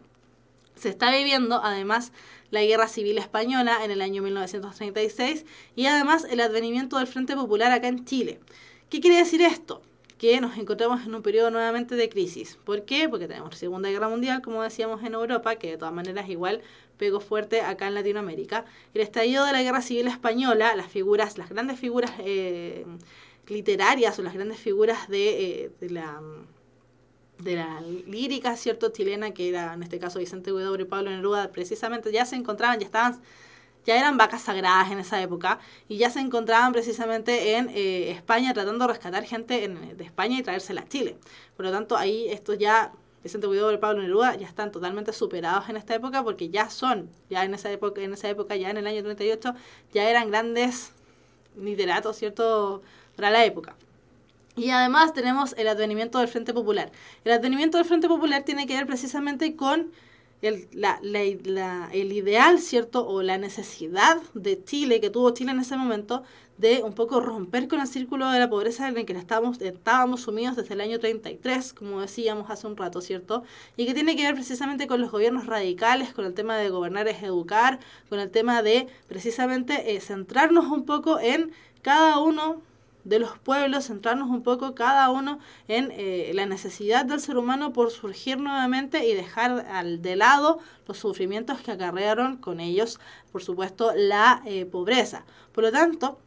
Se está viviendo, además, la Guerra Civil Española en el año 1936 y, además, el advenimiento del Frente Popular acá en Chile. ¿Qué quiere decir esto? Que nos encontramos en un periodo nuevamente de crisis. ¿Por qué? Porque tenemos Segunda Guerra Mundial, como decíamos, en Europa, que de todas maneras igual pegó fuerte acá en Latinoamérica. El estallido de la Guerra Civil Española, las grandes figuras literarias o las grandes figuras de la lírica, ¿cierto?, chilena, que era en este caso Vicente Huidobro y Pablo Neruda, precisamente ya eran vacas sagradas en esa época, y ya se encontraban precisamente en España tratando de rescatar gente de España y traérsela a Chile. Por lo tanto, ahí Vicente Huidobro y Pablo Neruda ya están totalmente superados en esta época, porque ya en esa época, ya en el año 38, ya eran grandes literatos, ¿cierto?, para la época. Y además tenemos el advenimiento del Frente Popular. El advenimiento del Frente Popular tiene que ver precisamente con el ideal, ¿cierto? O la necesidad de Chile, que tuvo Chile en ese momento, de un poco romper con el círculo de la pobreza en el que estábamos sumidos desde el año 33, como decíamos hace un rato, ¿cierto? Y que tiene que ver precisamente con los gobiernos radicales, con el tema de gobernar es educar, con el tema de precisamente centrarnos un poco en cada uno de los pueblos, centrarnos un poco cada uno en la necesidad del ser humano por surgir nuevamente y dejar de lado los sufrimientos que acarrearon con ellos, por supuesto, la pobreza. Por lo tanto,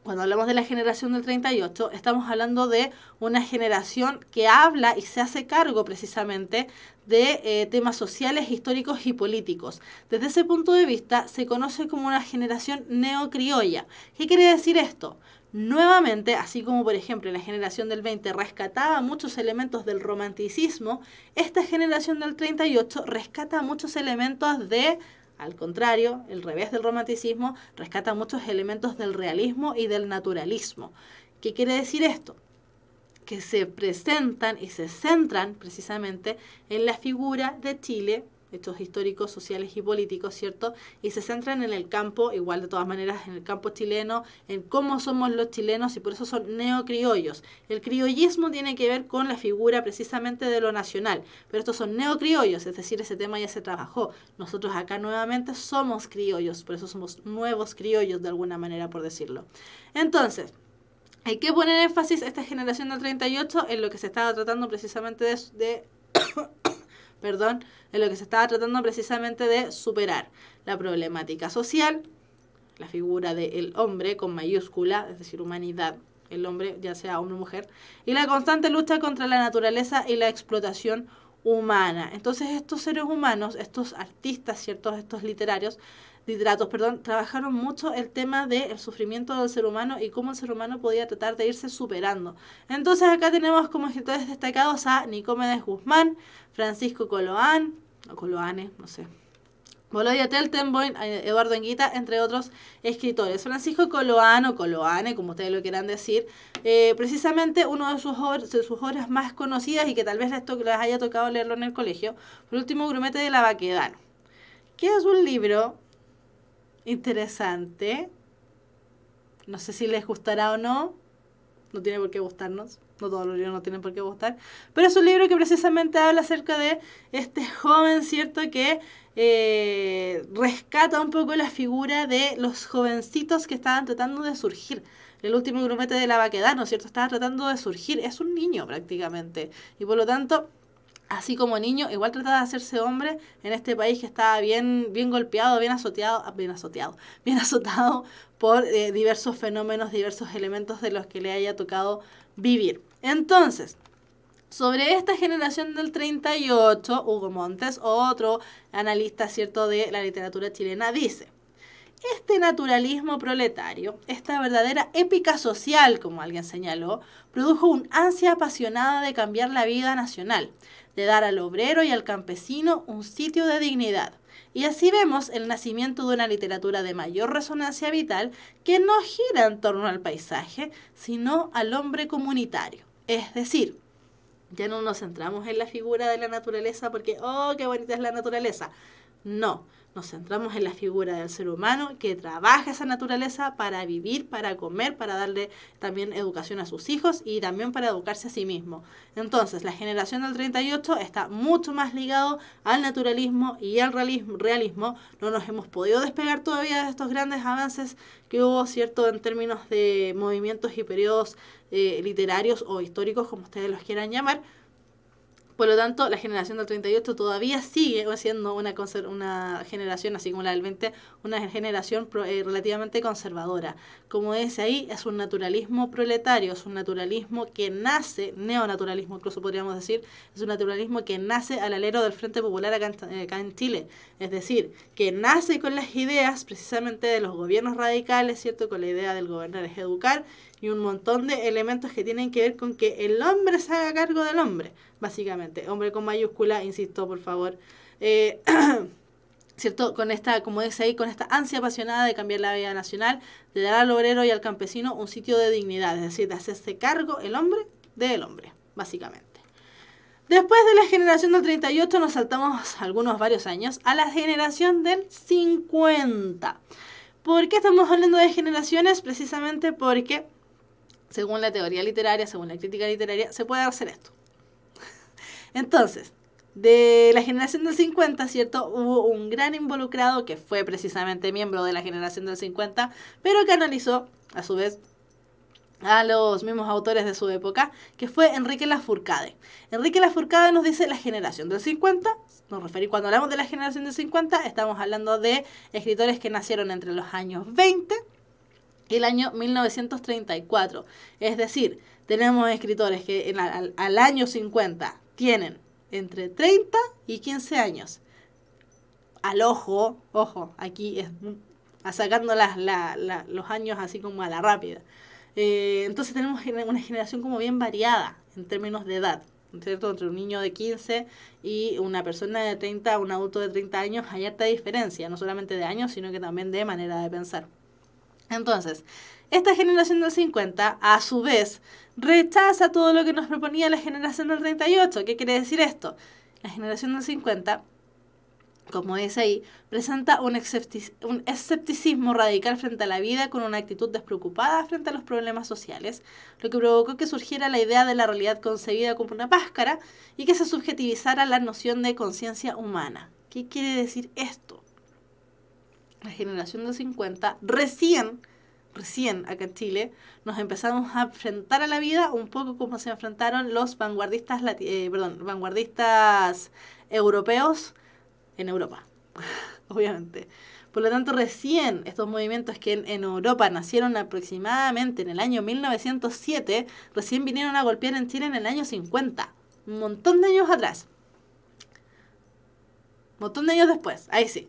cuando hablamos de la generación del 38, estamos hablando de una generación que habla y se hace cargo precisamente de temas sociales, históricos y políticos. Desde ese punto de vista, se conoce como una generación neocriolla. ¿Qué quiere decir esto? Nuevamente, así como por ejemplo la generación del 20 rescataba muchos elementos del romanticismo, esta generación del 38 rescata muchos elementos de, al contrario, el revés del romanticismo, rescata muchos elementos del realismo y del naturalismo. ¿Qué quiere decir esto? Que se presentan y se centran precisamente en la figura de Chile, hechos históricos, sociales y políticos, ¿cierto? Y se centran en el campo, igual de todas maneras, en el campo chileno, en cómo somos los chilenos y por eso son neocriollos. El criollismo tiene que ver con la figura precisamente de lo nacional, pero estos son neocriollos, es decir, ese tema ya se trabajó. Nosotros acá nuevamente somos criollos, por eso somos nuevos criollos de alguna manera, por decirlo. Entonces, hay que poner énfasis a esta generación del 38 en lo que se estaba tratando precisamente en lo que se estaba tratando precisamente de superar la problemática social, la figura del hombre con mayúscula, es decir, humanidad, el hombre, ya sea hombre o mujer, y la constante lucha contra la naturaleza y la explotación humana. Entonces estos seres humanos, estos artistas, ¿cierto? Estos literatos, trabajaron mucho el tema del sufrimiento del ser humano y cómo el ser humano podía tratar de irse superando. Entonces acá tenemos como escritores destacados a Nicomedes Guzmán, Francisco Coloane, no sé, Boloya Teltenboim, Eduardo Anguita, entre otros escritores. Francisco Coloane o Coloane, como ustedes lo quieran decir, precisamente uno de sus obras más conocidas y que tal vez les haya tocado leerlo en el colegio, fue El último grumete de la Baquedano, que es un libro interesante. No sé si les gustará o no. No tiene por qué gustarnos. No todos los libros no tienen por qué gustar. Pero es un libro que precisamente habla acerca de este joven, ¿cierto? Que rescata un poco la figura de los jovencitos que estaban tratando de surgir. El último grumete de la Baquedano, ¿cierto? Estaba tratando de surgir. Es un niño prácticamente. Y por lo tanto, así como niño, igual trataba de hacerse hombre en este país que estaba bien golpeado, bien azotado por diversos fenómenos, diversos elementos de los que le haya tocado vivir. Entonces, sobre esta generación del 38, Hugo Montes, otro analista, ¿cierto?, de la literatura chilena, dice: este naturalismo proletario, esta verdadera épica social, como alguien señaló, produjo un ansia apasionada de cambiar la vida nacional, de dar al obrero y al campesino un sitio de dignidad. Y así vemos el nacimiento de una literatura de mayor resonancia vital que no gira en torno al paisaje, sino al hombre comunitario. Es decir, ya no nos centramos en la figura de la naturaleza porque, oh, qué bonita es la naturaleza. No, nos centramos en la figura del ser humano que trabaja esa naturaleza para vivir, para comer, para darle también educación a sus hijos y también para educarse a sí mismo. Entonces, la generación del 38 está mucho más ligado al naturalismo y al realismo. No nos hemos podido despegar todavía de estos grandes avances que hubo, ¿cierto?, en términos de movimientos y periodos literarios o históricos, como ustedes los quieran llamar. Por lo tanto, la generación del 38 todavía sigue siendo una generación, así como la del 20, una generación relativamente conservadora. Como dice ahí, es un naturalismo proletario, es un naturalismo que nace, neonaturalismo incluso podríamos decir, es un naturalismo que nace al alero del Frente Popular acá en Chile. Es decir, que nace con las ideas precisamente de los gobiernos radicales, ¿cierto?, con la idea del gobernar es educar, y un montón de elementos que tienen que ver con que el hombre se haga cargo del hombre, básicamente. Hombre con mayúscula, insisto, por favor. ¿Cierto? Con esta, como dice ahí, con esta ansia apasionada de cambiar la vida nacional, de dar al obrero y al campesino un sitio de dignidad, es decir, de hacerse cargo el hombre del hombre, básicamente. Después de la generación del 38 nos saltamos varios años a la generación del 50. ¿Por qué estamos hablando de generaciones? Precisamente porque, según la teoría literaria, según la crítica literaria, se puede hacer esto. Entonces, de la generación del 50, ¿cierto? Hubo un gran involucrado que fue precisamente miembro de la generación del 50, pero que analizó, a su vez, a los mismos autores de su época, que fue Enrique Lafourcade. Enrique Lafourcade nos dice la generación del 50, cuando hablamos de la generación del 50, estamos hablando de escritores que nacieron entre los años 20 y el año 1934. Es decir, tenemos escritores que al año 50 tienen entre 30 y 15 años. Al ojo, aquí es sacando los años así como a la rápida. Entonces tenemos una generación como bien variada en términos de edad, ¿cierto? Entre un niño de 15 y una persona de 30, un adulto de 30 años, hay harta diferencia, no solamente de años, sino que también de manera de pensar. Entonces, esta generación del 50, a su vez, rechaza todo lo que nos proponía la generación del 38. ¿Qué quiere decir esto? La generación del 50, como dice ahí, presenta un escepticismo radical frente a la vida con una actitud despreocupada frente a los problemas sociales, lo que provocó que surgiera la idea de la realidad concebida como una máscara y que se subjetivizara la noción de conciencia humana. ¿Qué quiere decir esto? La generación del 50, recién acá en Chile, nos empezamos a enfrentar a la vida un poco como se enfrentaron los vanguardistas europeos en Europa, obviamente. Por lo tanto, recién estos movimientos que en Europa nacieron aproximadamente en el año 1907, recién vinieron a golpear en Chile en el año 50. Un montón de años atrás. Un montón de años después, ahí sí.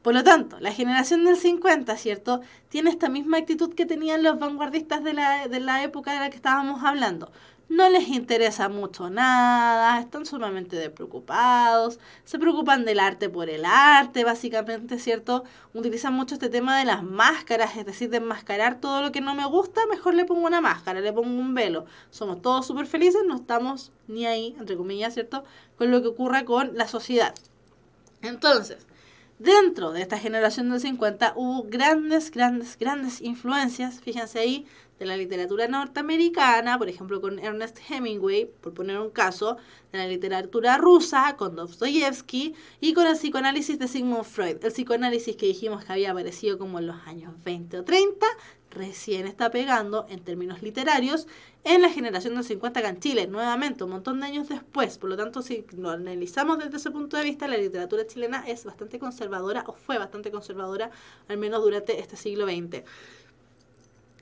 Por lo tanto, la generación del 50, ¿cierto?, tiene esta misma actitud que tenían los vanguardistas de la época de la que estábamos hablando. No les interesa mucho nada, están sumamente despreocupados, se preocupan del arte por el arte, básicamente, ¿cierto? Utilizan mucho este tema de las máscaras, es decir, de enmascarar todo lo que no me gusta, mejor le pongo una máscara, le pongo un velo. Somos todos súper felices, no estamos ni ahí, entre comillas, ¿cierto?, con lo que ocurra con la sociedad. Entonces, dentro de esta generación del 50 hubo grandes influencias, fíjense ahí, de la literatura norteamericana, por ejemplo con Ernest Hemingway, por poner un caso, de la literatura rusa, con Dostoyevsky, y con el psicoanálisis de Sigmund Freud. El psicoanálisis que dijimos que había aparecido como en los años 20 o 30, recién está pegando en términos literarios en la generación del 50 acá en Chile, nuevamente un montón de años después. Por lo tanto, si lo analizamos desde ese punto de vista, la literatura chilena es bastante conservadora, o fue bastante conservadora, al menos durante este siglo XX.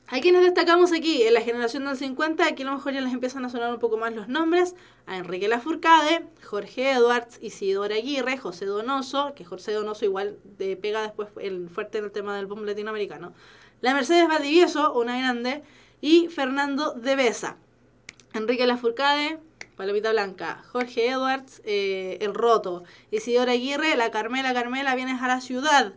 ¿A quienes destacamos aquí? En la generación del 50, aquí a lo mejor ya les empiezan a sonar un poco más los nombres: a Enrique Lafourcade, Jorge Edwards, Isidora Aguirre, José Donoso, que José Donoso igual pega después fuerte en el tema del boom latinoamericano, la Mercedes Valdivieso, una grande, y Fernando de Besa. Enrique Lafourcade, Palomita Blanca; Jorge Edwards, El Roto; Isidora Aguirre, La Carmela, vienes a la ciudad.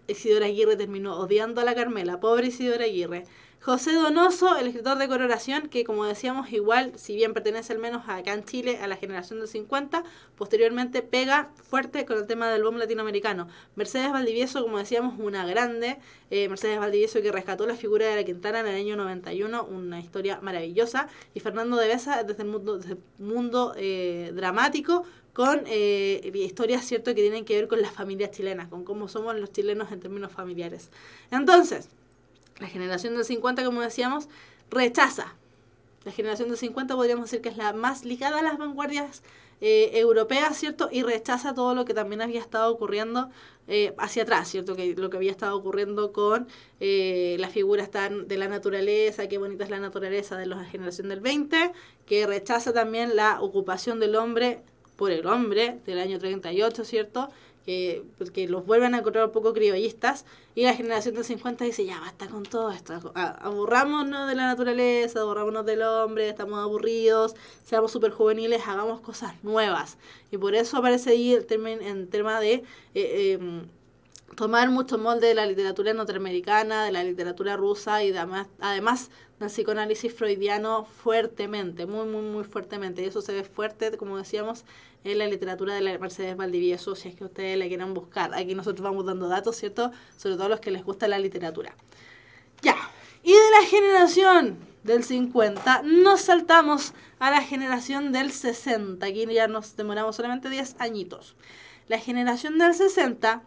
Isidora Aguirre terminó odiando a la Carmela, pobre Isidora Aguirre. José Donoso, el escritor de Coloración, que como decíamos igual, si bien pertenece al menos acá en Chile a la generación del 50, posteriormente pega fuerte con el tema del boom latinoamericano. Mercedes Valdivieso, como decíamos, una grande, Mercedes Valdivieso, que rescató la figura de la Quintana en el año 91, una historia maravillosa. Y Fernando de Besa, desde el mundo dramático, con historias, ¿cierto?, que tienen que ver con las familias chilenas, con cómo somos los chilenos en términos familiares. Entonces, la generación del 50, como decíamos, rechaza. La generación del 50 podríamos decir que es la más ligada a las vanguardias europeas, ¿cierto?, y rechaza todo lo que también había estado ocurriendo hacia atrás, ¿cierto?, que lo que había estado ocurriendo con las figuras de la naturaleza, qué bonita es la naturaleza de la generación del 20, que rechaza también la ocupación del hombre por el hombre del año 38, ¿cierto?, porque los vuelven a encontrar un poco criollistas, y la generación del 50 dice, ya basta con todo esto, aburrámonos de la naturaleza, aburrámonos del hombre, estamos aburridos, seamos súper juveniles, hagamos cosas nuevas. Y por eso aparece ahí el tema de tomar mucho molde de la literatura norteamericana, de la literatura rusa y además del psicoanálisis freudiano fuertemente, muy fuertemente. Y eso se ve fuerte, como decíamos, en la literatura de la Mercedes Valdivieso, si es que ustedes la quieren buscar. Aquí nosotros vamos dando datos, ¿cierto? Sobre todo a los que les gusta la literatura. Ya, y de la generación del 50 nos saltamos a la generación del 60. Aquí ya nos demoramos solamente 10 añitos. La generación del 60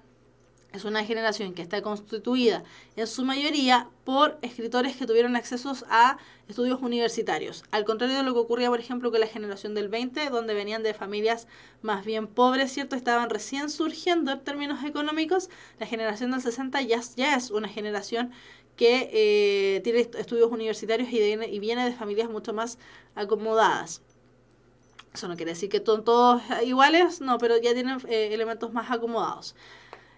es una generación que está constituida en su mayoría por escritores que tuvieron accesos a estudios universitarios. Al contrario de lo que ocurría, por ejemplo, con la generación del 20, donde venían de familias más bien pobres, ¿cierto? Estaban recién surgiendo en términos económicos. La generación del 60 ya es una generación que tiene estudios universitarios y viene de familias mucho más acomodadas. Eso no quiere decir que son todos iguales, no, pero ya tienen elementos más acomodados.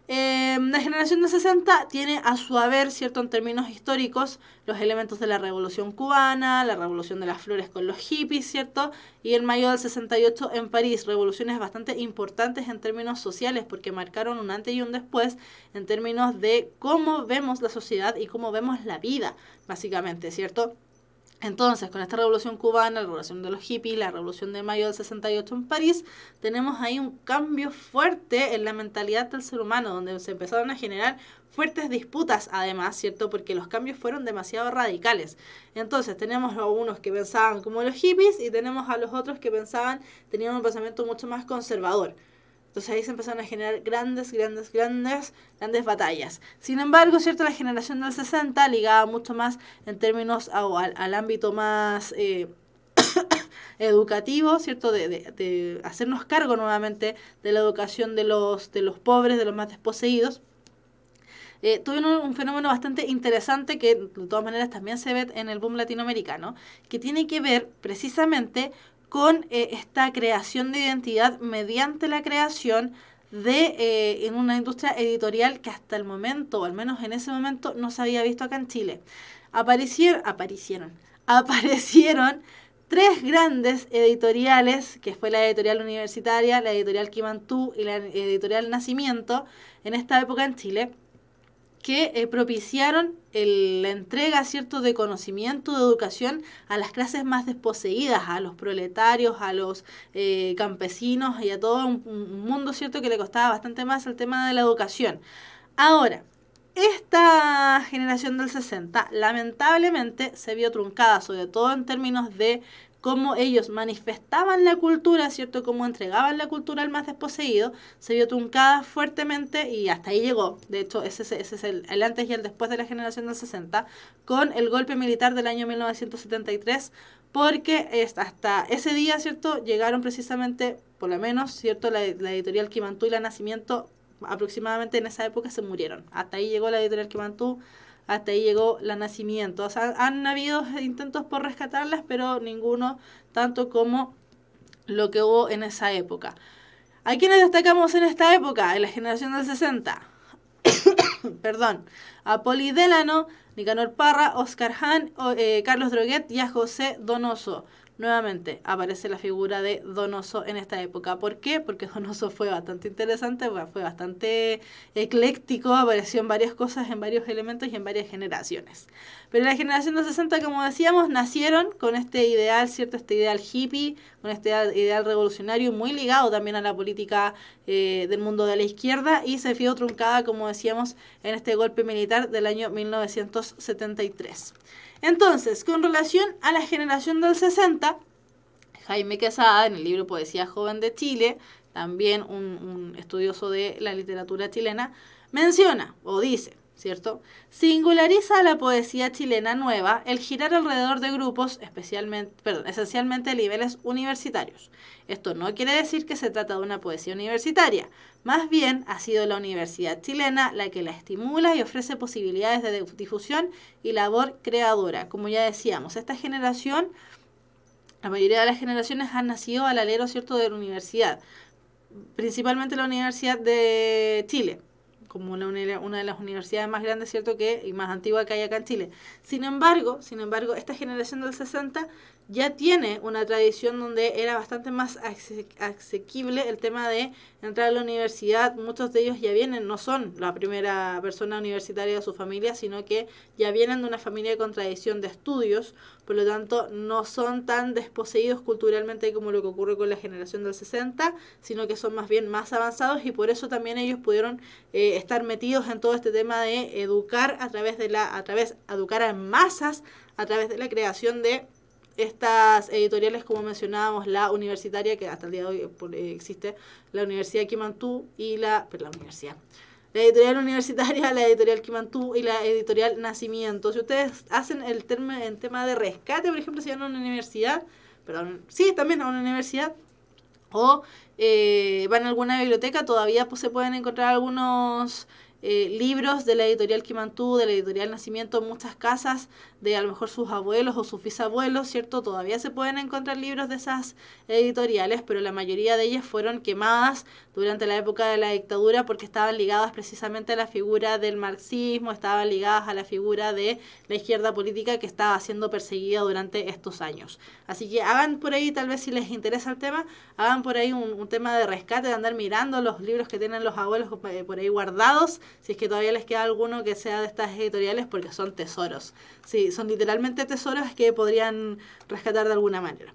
La generación de 60 tiene a su haber, ¿cierto?, en términos históricos, los elementos de la Revolución Cubana, la Revolución de las Flores con los hippies, ¿cierto? Y el mayo del 68 en París, revoluciones bastante importantes en términos sociales porque marcaron un antes y un después en términos de cómo vemos la sociedad y cómo vemos la vida, básicamente, ¿cierto? Entonces, con esta revolución cubana, la revolución de los hippies, la revolución de mayo del 68 en París, tenemos ahí un cambio fuerte en la mentalidad del ser humano, donde se empezaron a generar fuertes disputas, además, ¿cierto? Porque los cambios fueron demasiado radicales. Entonces, tenemos a unos que pensaban como los hippies y tenemos a los otros que tenían un pensamiento mucho más conservador. Entonces ahí se empezaron a generar grandes batallas. Sin embargo, ¿cierto? La generación del 60 ligaba mucho más en términos al ámbito más educativo, ¿cierto? De hacernos cargo nuevamente de la educación de los pobres, de los más desposeídos. Tuvieron un fenómeno bastante interesante que de todas maneras también se ve en el boom latinoamericano, que tiene que ver precisamente con esta creación de identidad mediante la creación de en una industria editorial que hasta el momento, o al menos en ese momento, no se había visto acá en Chile. Aparecieron 3 grandes editoriales, que fue la editorial universitaria, la editorial Quimantú y la editorial Nacimiento, en esta época en Chile, que propiciaron la entrega, ¿cierto?, de conocimiento, de educación a las clases más desposeídas, a los proletarios, a los campesinos y a todo un mundo, ¿cierto?, que le costaba bastante más el tema de la educación. Ahora, esta generación del 60 lamentablemente se vio truncada, sobre todo en términos de cómo ellos manifestaban la cultura, ¿cierto? Cómo entregaban la cultura al más desposeído, se vio truncada fuertemente y hasta ahí llegó. De hecho, ese es el antes y el después de la generación del 60, con el golpe militar del año 1973, porque hasta ese día, ¿cierto? Llegaron precisamente, por lo menos, ¿cierto? La editorial Quimantú y la Nacimiento, aproximadamente en esa época se murieron. Hasta ahí llegó la editorial Quimantú, hasta ahí llegó la Nacimiento. O sea, han habido intentos por rescatarlas, pero ninguno tanto como lo que hubo en esa época. ¿A quiénes destacamos en esta época? En la generación del 60. Perdón. A Poli Delano, Nicanor Parra, Oscar Hahn, Carlos Droguet y a José Donoso. Nuevamente aparece la figura de Donoso en esta época. ¿Por qué? Porque Donoso fue bastante interesante, fue bastante ecléctico, apareció en varias cosas, en varios elementos y en varias generaciones. Pero la generación de 60, como decíamos, nacieron con este ideal, ¿cierto? Este ideal hippie, con este ideal revolucionario, muy ligado también a la política del mundo de la izquierda, y se vio truncada, como decíamos, en este golpe militar del año 1973. Entonces, con relación a la generación del 60, Jaime Quesada, en el libro Poesía Joven de Chile, también un estudioso de la literatura chilena, menciona o dice, ¿cierto? Singulariza a la poesía chilena nueva el girar alrededor de grupos esencialmente a niveles universitarios. Esto no quiere decir que se trata de una poesía universitaria, más bien ha sido la universidad chilena la que la estimula y ofrece posibilidades de difusión y labor creadora. Como ya decíamos, esta generación, la mayoría de las generaciones han nacido al alero, ¿cierto?, de la universidad, principalmente la Universidad de Chile, como una de las universidades más grandes, ¿cierto?, y más antigua que hay acá en Chile. Sin embargo, esta generación del 60 ya tiene una tradición donde era bastante más asequible el tema de entrar a la universidad. Muchos de ellos ya vienen, no son la primera persona universitaria de su familia, sino que ya vienen de una familia con tradición de estudios, por lo tanto no son tan desposeídos culturalmente como lo que ocurre con la generación del 60, sino que son más bien más avanzados, y por eso también ellos pudieron estar metidos en todo este tema de educar educar a masas a través de la creación de estas editoriales, como mencionábamos, la universitaria, que hasta el día de hoy existe, la Universidad Kimantú y la editorial universitaria, la editorial Kimantú y la editorial Nacimiento. Si ustedes hacen el tema de rescate, por ejemplo, si van a una universidad, también a una universidad, o van a alguna biblioteca, todavía pues, se pueden encontrar algunos libros de la editorial Kimantú, de la editorial Nacimiento, en muchas casas de a lo mejor sus abuelos o sus bisabuelos, ¿cierto? Todavía se pueden encontrar libros de esas editoriales, pero la mayoría de ellas fueron quemadas durante la época de la dictadura porque estaban ligadas precisamente a la figura del marxismo, estaban ligadas a la figura de la izquierda política que estaba siendo perseguida durante estos años. Así que hagan por ahí, tal vez si les interesa el tema, hagan por ahí un tema de rescate, de andar mirando los libros que tienen los abuelos por ahí guardados, si es que todavía les queda alguno que sea de estas editoriales, porque son tesoros. Sí, son literalmente tesoros que podrían rescatar de alguna manera.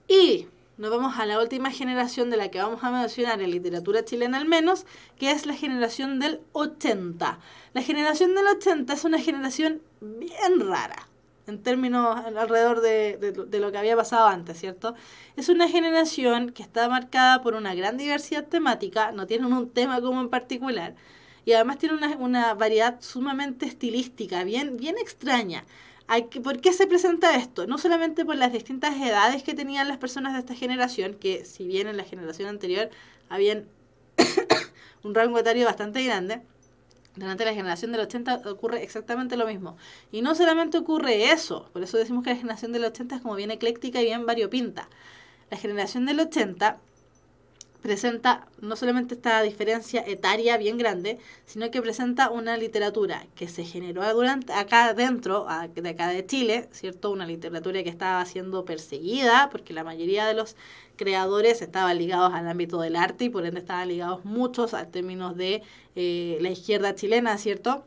Y nos vamos a la última generación de la que vamos a mencionar en literatura chilena al menos, que es la generación del 80. La generación del 80 es una generación bien rara, en términos alrededor de lo que había pasado antes, ¿cierto? Es una generación que está marcada por una gran diversidad temática, no tienen un tema como en particular, y además tiene una variedad sumamente estilística, bien extraña. ¿Por qué se presenta esto? No solamente por las distintas edades que tenían las personas de esta generación, que si bien en la generación anterior habían un rango etario bastante grande, durante la generación del 80 ocurre exactamente lo mismo. Y no solamente ocurre eso, por eso decimos que la generación del 80 es como bien ecléctica y bien variopinta. La generación del 80 presenta no solamente esta diferencia etaria bien grande, sino que presenta una literatura que se generó acá dentro, de acá de Chile, ¿cierto? Una literatura que estaba siendo perseguida, porque la mayoría de los creadores estaban ligados al ámbito del arte y por ende estaban ligados muchos a términos de la izquierda chilena, ¿cierto?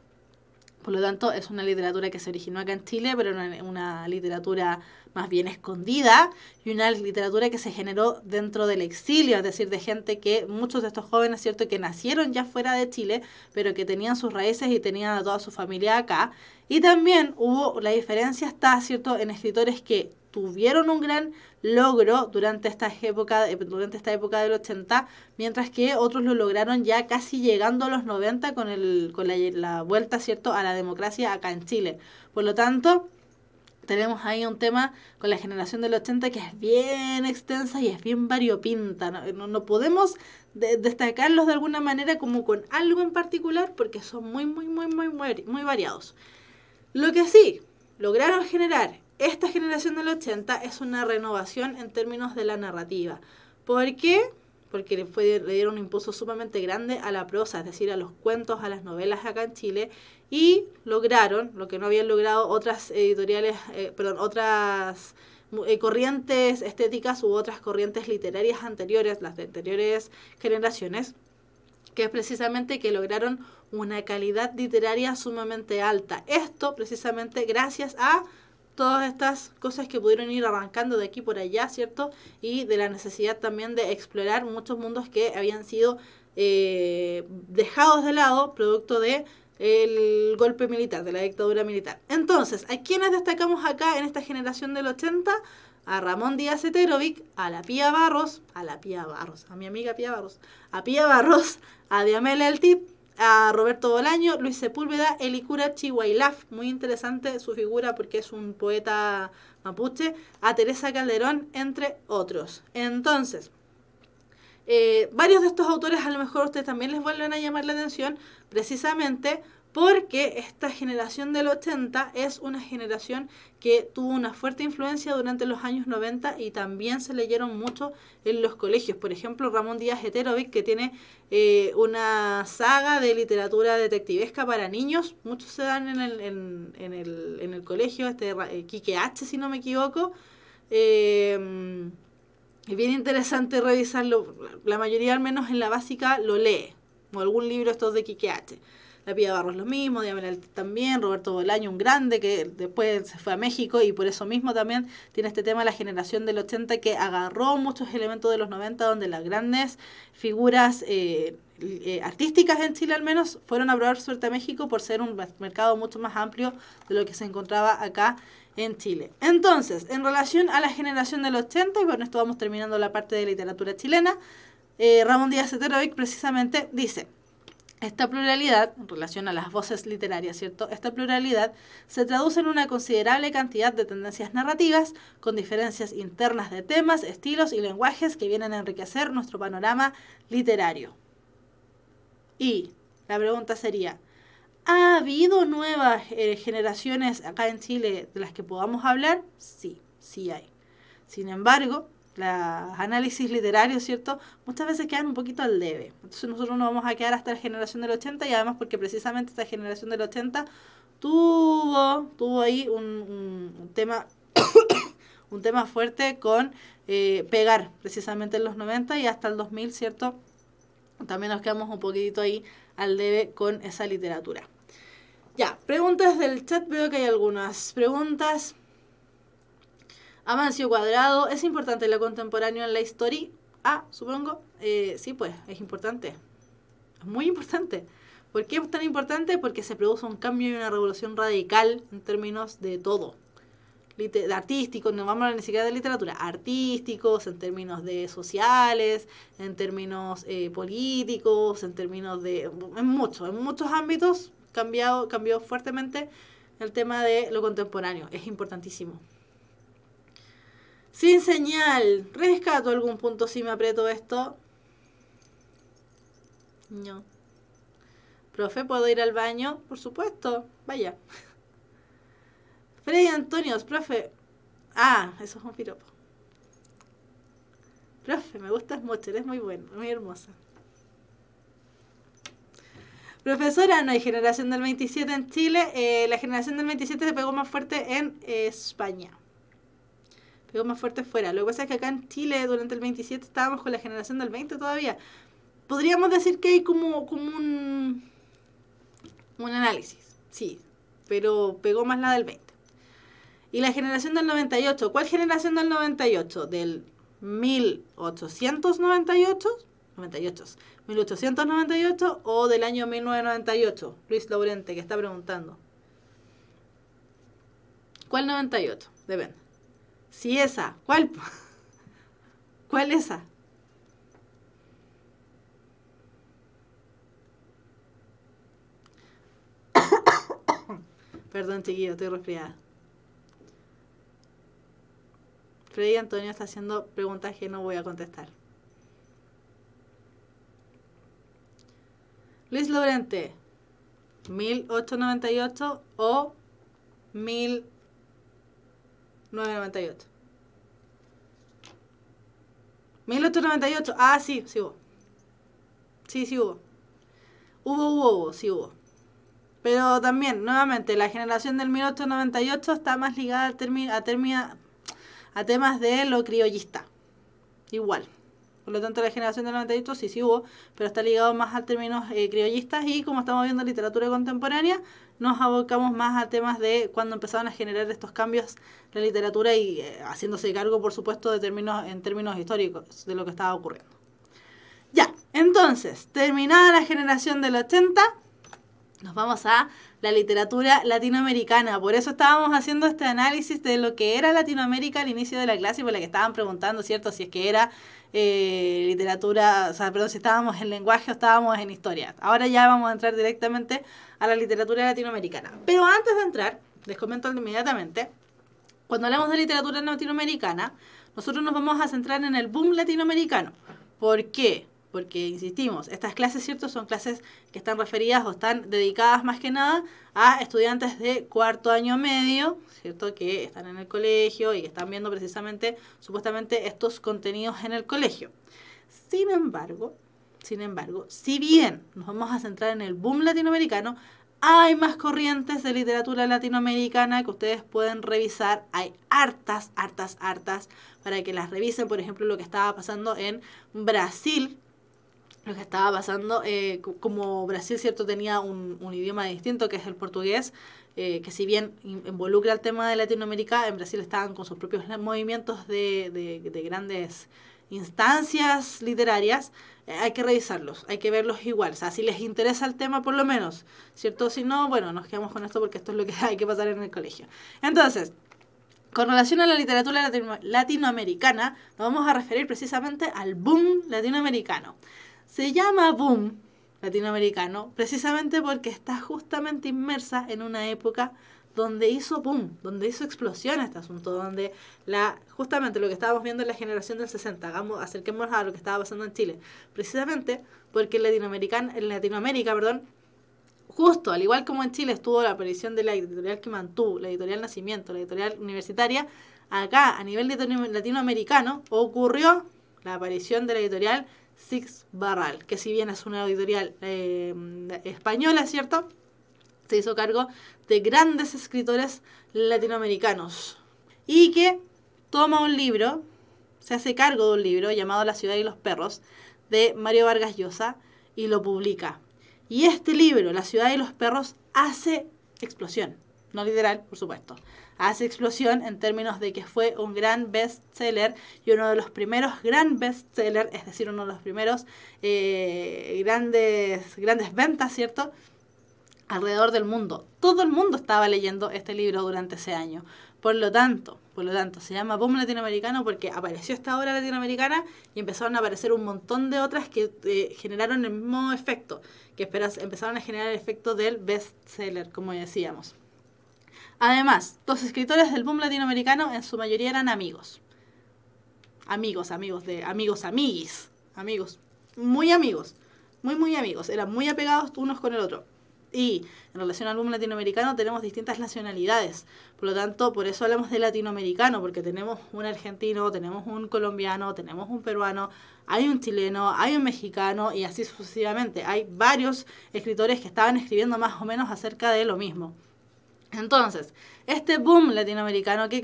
Por lo tanto, es una literatura que se originó acá en Chile, pero una literatura más bien escondida y una literatura que se generó dentro del exilio, es decir, de gente que, muchos de estos jóvenes, ¿cierto?, que nacieron ya fuera de Chile, pero que tenían sus raíces y tenían a toda su familia acá. Y también la diferencia está, ¿cierto?, en escritores que tuvieron un gran logro durante esta época del 80, mientras que otros lo lograron ya casi llegando a los 90 con la vuelta, ¿cierto?, a la democracia acá en Chile. Por lo tanto, tenemos ahí un tema con la generación del 80 que es bien extensa y es bien variopinta. No podemos destacarlos de alguna manera como con algo en particular porque son muy variados. Lo que sí lograron generar esta generación del 80 es una renovación en términos de la narrativa. ¿Por qué? Porque le dieron un impulso sumamente grande a la prosa, es decir, a los cuentos, a las novelas acá en Chile, y lograron lo que no habían logrado otras otras corrientes estéticas u otras corrientes literarias anteriores, las de anteriores generaciones, que es precisamente que lograron una calidad literaria sumamente alta. Esto precisamente gracias a todas estas cosas que pudieron ir arrancando de aquí por allá, ¿cierto? Y de la necesidad también de explorar muchos mundos que habían sido dejados de lado producto de el golpe militar, de la dictadura militar. Entonces, ¿a quiénes destacamos acá en esta generación del 80? A Ramón Díaz Heterovic, a Pía Barros, a mi amiga Pía Barros, a Diamela Eltip, a Roberto Bolaño, Luis Sepúlveda, Elicura Chihuailaf, muy interesante su figura porque es un poeta mapuche, a Teresa Calderón, entre otros. Entonces, varios de estos autores a lo mejor a ustedes también les vuelven a llamar la atención precisamente porque esta generación del 80 es una generación que tuvo una fuerte influencia durante los años 90 y también se leyeron mucho en los colegios. Por ejemplo, Ramón Díaz Heterovic, que tiene una saga de literatura detectivesca para niños. Muchos se dan en el colegio, Quique H, si no me equivoco. Es bien interesante revisarlo. La mayoría, al menos en la básica, lo lee. O algún libro estos de Quique H. La Pía Barros lo mismo, Diamela también, Roberto Bolaño, un grande que después se fue a México y por eso mismo también tiene este tema de la generación del 80 que agarró muchos elementos de los 90 donde las grandes figuras artísticas en Chile al menos fueron a probar suerte a México por ser un mercado mucho más amplio de lo que se encontraba acá en Chile. Entonces, en relación a la generación del 80, y con esto vamos terminando la parte de literatura chilena, Ramón Díaz Heterovic precisamente dice: esta pluralidad, en relación a las voces literarias, ¿cierto? Esta pluralidad se traduce en una considerable cantidad de tendencias narrativas, con diferencias internas de temas, estilos y lenguajes que vienen a enriquecer nuestro panorama literario. Y la pregunta sería, ¿ha habido nuevas generaciones acá en Chile de las que podamos hablar? Sí, sí hay. Sin embargo, los análisis literarios, ¿cierto? Muchas veces quedan un poquito al debe. Entonces nosotros nos vamos a quedar hasta la generación del 80 y además porque precisamente esta generación del 80 tuvo ahí un tema un tema fuerte con pegar precisamente en los 90 y hasta el 2000, ¿cierto? También nos quedamos un poquitito ahí al debe con esa literatura. Ya, preguntas del chat, veo que hay algunas preguntas. Amancio Cuadrado, ¿es importante lo contemporáneo en la historia? Ah, supongo. Sí, pues, es importante. Es muy importante. ¿Por qué es tan importante? Porque se produce un cambio y una revolución radical en términos de todo. Artísticos, no vamos a hablar ni siquiera de literatura, artísticos, en términos de sociales, en términos políticos, en términos de... en muchos ámbitos cambió fuertemente el tema de lo contemporáneo. Es importantísimo. Sin señal. ¿Rescato algún punto si me aprieto esto? No. Profe, ¿puedo ir al baño? Por supuesto. Vaya. Freddy Antonios, profe. Ah, eso es un piropo. Profe, me gustas mucho, eres muy bueno, muy hermosa. Profesora, no hay generación del 27 en Chile. La generación del 27 se pegó más fuerte en España. Pegó más fuerte fuera. Lo que pasa es que acá en Chile durante el 27 estábamos con la generación del 20 todavía. Podríamos decir que hay como un análisis, sí, pero pegó más la del 20. Y la generación del 98, ¿cuál generación del 98? ¿Del 1898? 1898 o del año 1998? Luis Laurente, que está preguntando. ¿Cuál 98? Depende. Si esa, ¿cuál? ¿Cuál esa? Perdón, chiquillo, estoy resfriada. Freddy Antonio está haciendo preguntas que no voy a contestar. Luis Lorente, 1898 o 1998. 1898. Ah, sí, sí hubo. Sí hubo. Hubo, sí hubo. Pero también, nuevamente, la generación del 1898 está más ligada a temas de lo criollista. Igual. Por lo tanto, la generación del 98 sí hubo, pero está ligado más a términos criollistas y como estamos viendo literatura contemporánea, nos abocamos más a temas de cuando empezaron a generar estos cambios la literatura y haciéndose cargo, por supuesto, en términos históricos de lo que estaba ocurriendo. Ya, entonces, terminada la generación del 80, nos vamos a la literatura latinoamericana. Por eso estábamos haciendo este análisis de lo que era Latinoamérica al inicio de la clase, por la que estaban preguntando, ¿cierto? Si es que era literatura, o sea, perdón, si estábamos en lenguaje o estábamos en historia. Ahora ya vamos a entrar directamente a la literatura latinoamericana. Pero antes de entrar, les comento inmediatamente, cuando hablamos de literatura latinoamericana, nosotros nos vamos a centrar en el boom latinoamericano. ¿Por qué? Porque, insistimos, estas clases, ¿cierto? Son clases que están referidas o están dedicadas más que nada a estudiantes de cuarto año medio, ¿cierto? Que están en el colegio y que están viendo precisamente, supuestamente, estos contenidos en el colegio. Sin embargo, si bien nos vamos a centrar en el boom latinoamericano, hay más corrientes de literatura latinoamericana que ustedes pueden revisar. Hay hartas, para que las revisen. Por ejemplo, lo que estaba pasando en Brasil. Lo que estaba pasando, como Brasil, ¿cierto? Tenía un idioma distinto, que es el portugués, que si bien involucra el tema de Latinoamérica, en Brasil estaban con sus propios movimientos de grandes instancias literarias. Hay que revisarlos, hay que verlos igual. O sea, si les interesa el tema, por lo menos, ¿cierto? Si no, bueno, nos quedamos con esto porque esto es lo que hay que pasar en el colegio. Entonces, con relación a la literatura latinoamericana, nos vamos a referir precisamente al boom latinoamericano. Se llama boom latinoamericano precisamente porque está justamente inmersa en una época donde hizo boom, donde hizo explosión este asunto, donde justamente lo que estábamos viendo en la generación del 60, acerquémonos a lo que estaba pasando en Chile, precisamente porque en Latinoamérica, justo, al igual como en Chile estuvo la aparición de la editorial que mantuvo, la editorial Nacimiento, la editorial universitaria, acá a nivel latinoamericano ocurrió la aparición de la editorial Six Barral, que si bien es una editorial española, ¿cierto? Se hizo cargo de grandes escritores latinoamericanos y que toma un libro, se hace cargo de un libro llamado La ciudad y los perros, de Mario Vargas Llosa, y lo publica. Y este libro, La ciudad y los perros, hace explosión. No literal, por supuesto. Hace explosión en términos de que fue un gran bestseller y uno de los primeros gran bestsellers, es decir, uno de los primeros grandes ventas, ¿cierto? Alrededor del mundo. Todo el mundo estaba leyendo este libro durante ese año. Por lo tanto, se llama boom latinoamericano porque apareció esta obra latinoamericana y empezaron a aparecer un montón de otras que generaron el mismo efecto, que empezaron a generar el efecto del bestseller, como decíamos. Además, los escritores del boom latinoamericano en su mayoría eran amigos. Amigos, muy amigos, muy amigos, eran muy apegados unos con el otro. Y en relación al boom latinoamericano tenemos distintas nacionalidades, por lo tanto, por eso hablamos de latinoamericano, porque tenemos un argentino, tenemos un colombiano, tenemos un peruano, hay un chileno, hay un mexicano y así sucesivamente. Hay varios escritores que estaban escribiendo más o menos acerca de lo mismo. Entonces, este boom latinoamericano, que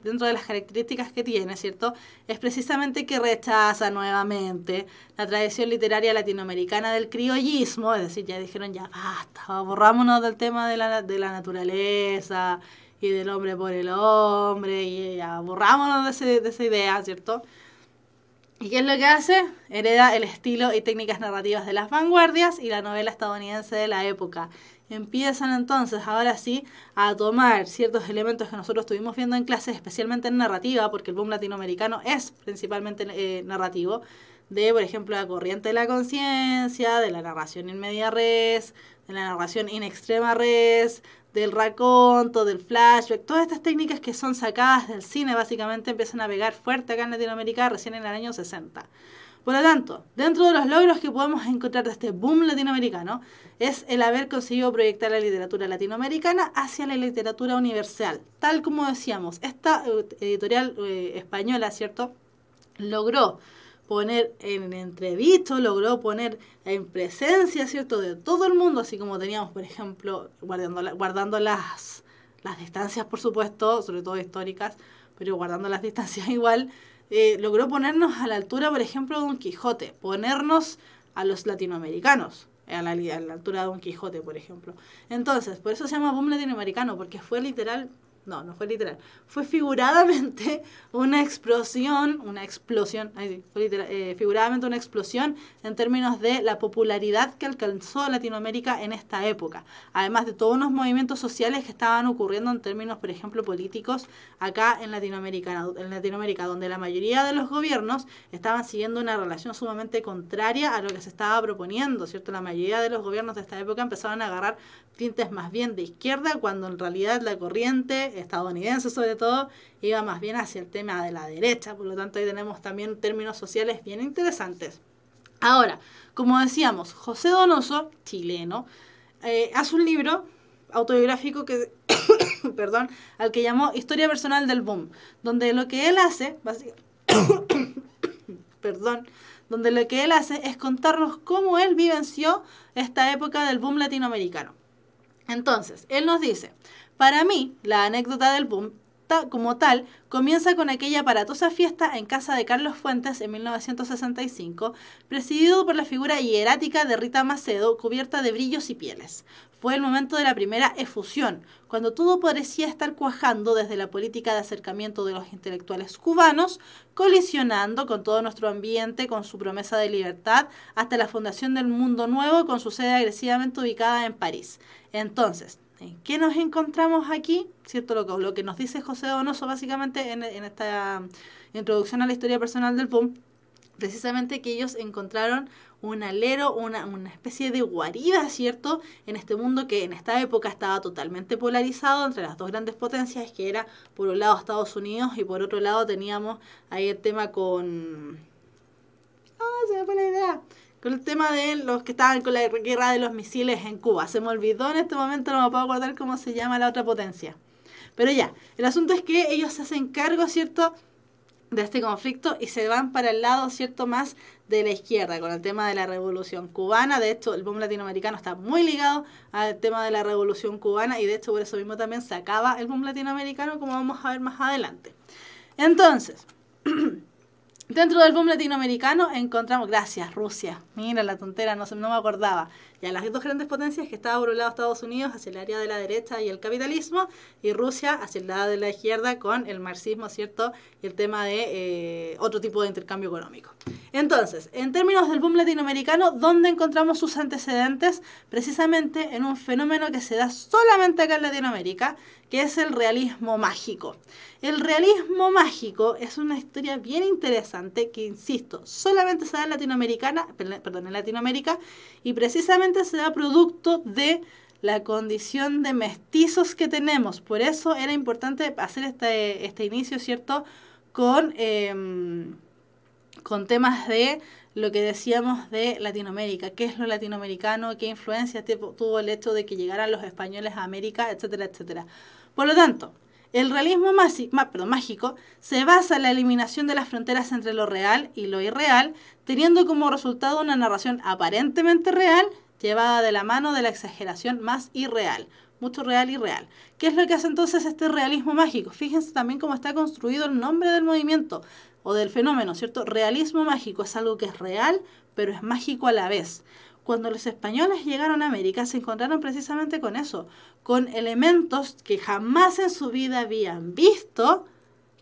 dentro de las características que tiene, ¿cierto?, es precisamente que rechaza nuevamente la tradición literaria latinoamericana del criollismo, es decir, ya dijeron, ya basta, borrámonos del tema de la naturaleza y del hombre por el hombre, y ya borrámonos de esa idea, ¿cierto? ¿Y qué es lo que hace? Hereda el estilo y técnicas narrativas de las vanguardias y la novela estadounidense de la época. Empiezan entonces, ahora sí, a tomar ciertos elementos que nosotros estuvimos viendo en clases, especialmente en narrativa, porque el boom latinoamericano es principalmente narrativo, de, por ejemplo, la corriente de la conciencia, de la narración in media res, de la narración in extrema res, del raconto, del flashback, todas estas técnicas que son sacadas del cine básicamente empiezan a pegar fuerte acá en Latinoamérica recién en el año 60. Por lo tanto, dentro de los logros que podemos encontrar de este boom latinoamericano es el haber conseguido proyectar la literatura latinoamericana hacia la literatura universal. Tal como decíamos, esta editorial española, ¿cierto?, logró poner en entrevisto, logró poner en presencia, ¿cierto?, de todo el mundo, así como teníamos, por ejemplo, guardando las distancias, por supuesto, sobre todo históricas, pero guardando las distancias igual, logró ponernos a la altura, por ejemplo, de Don Quijote, ponernos a los latinoamericanos, a la altura de Don Quijote, por ejemplo. Entonces, por eso se llama boom latinoamericano, porque fue literal... No fue literal. Fue figuradamente una explosión, figuradamente una explosión en términos de la popularidad que alcanzó Latinoamérica en esta época. Además de todos unos movimientos sociales que estaban ocurriendo en términos, por ejemplo, políticos acá en Latinoamérica, donde la mayoría de los gobiernos estaban siguiendo una relación sumamente contraria a lo que se estaba proponiendo, ¿cierto? La mayoría de los gobiernos de esta época empezaron a agarrar tintes más bien de izquierda, cuando en realidad la corriente estadounidense sobre todo iba más bien hacia el tema de la derecha. Por lo tanto, ahí tenemos también términos sociales bien interesantes. Ahora, como decíamos, José Donoso, chileno, hace un libro autobiográfico que, perdón, al que llamó Historia Personal del Boom, donde lo que él hace, perdón, donde lo que él hace es contarnos cómo él vivenció esta época del boom latinoamericano. Entonces, él nos dice, para mí, la anécdota del boom como tal, comienza con aquella aparatosa fiesta en casa de Carlos Fuentes en 1965, presidido por la figura hierática de Rita Macedo, cubierta de brillos y pieles. Fue el momento de la primera efusión, cuando todo parecía estar cuajando desde la política de acercamiento de los intelectuales cubanos, colisionando con todo nuestro ambiente, con su promesa de libertad, hasta la fundación del Mundo Nuevo, con su sede agresivamente ubicada en París. Entonces, ¿en qué nos encontramos aquí? ¿Cierto? Lo que nos dice José Donoso básicamente en esta introducción a la historia personal del boom, precisamente que ellos encontraron un alero, una especie de guarida, ¿cierto? En este mundo que en esta época estaba totalmente polarizado entre las dos grandes potencias, que era por un lado Estados Unidos y por otro lado teníamos ahí el tema con... se me fue la idea. Con el tema de los que estaban con la guerra de los misiles en Cuba. Se me olvidó en este momento, no me puedo acordar cómo se llama la otra potencia. Pero ya, el asunto es que ellos se hacen cargo, ¿cierto?, de este conflicto y se van para el lado, ¿cierto?, más de la izquierda, con el tema de la revolución cubana. De hecho, el boom latinoamericano está muy ligado al tema de la revolución cubana y de hecho por eso mismo también se acaba el boom latinoamericano, como vamos a ver más adelante. Entonces... dentro del boom latinoamericano encontramos, gracias Rusia, mira la tontera, no me acordaba, ya las dos grandes potencias que estaban por un lado Estados Unidos hacia el área de la derecha y el capitalismo, y Rusia hacia el lado de la izquierda con el marxismo, ¿cierto? Y el tema de otro tipo de intercambio económico. Entonces, en términos del boom latinoamericano, ¿dónde encontramos sus antecedentes? Precisamente en un fenómeno que se da solamente acá en Latinoamérica, que es el realismo mágico. El realismo mágico es una historia bien interesante que, insisto, solamente se da en Latinoamérica y precisamente se da producto de la condición de mestizos que tenemos. Por eso era importante hacer este inicio, ¿cierto?, con temas de lo que decíamos de Latinoamérica, qué es lo latinoamericano, qué influencia tuvo el hecho de que llegaran los españoles a América, etcétera, etcétera. Por lo tanto, el realismo mágico se basa en la eliminación de las fronteras entre lo real y lo irreal, teniendo como resultado una narración aparentemente real, llevada de la mano de la exageración más irreal. Mucho real y real. ¿Qué es lo que hace entonces este realismo mágico? Fíjense también cómo está construido el nombre del movimiento o del fenómeno, ¿cierto? Realismo mágico es algo que es real, pero es mágico a la vez. Cuando los españoles llegaron a América se encontraron precisamente con eso, con elementos que jamás en su vida habían visto,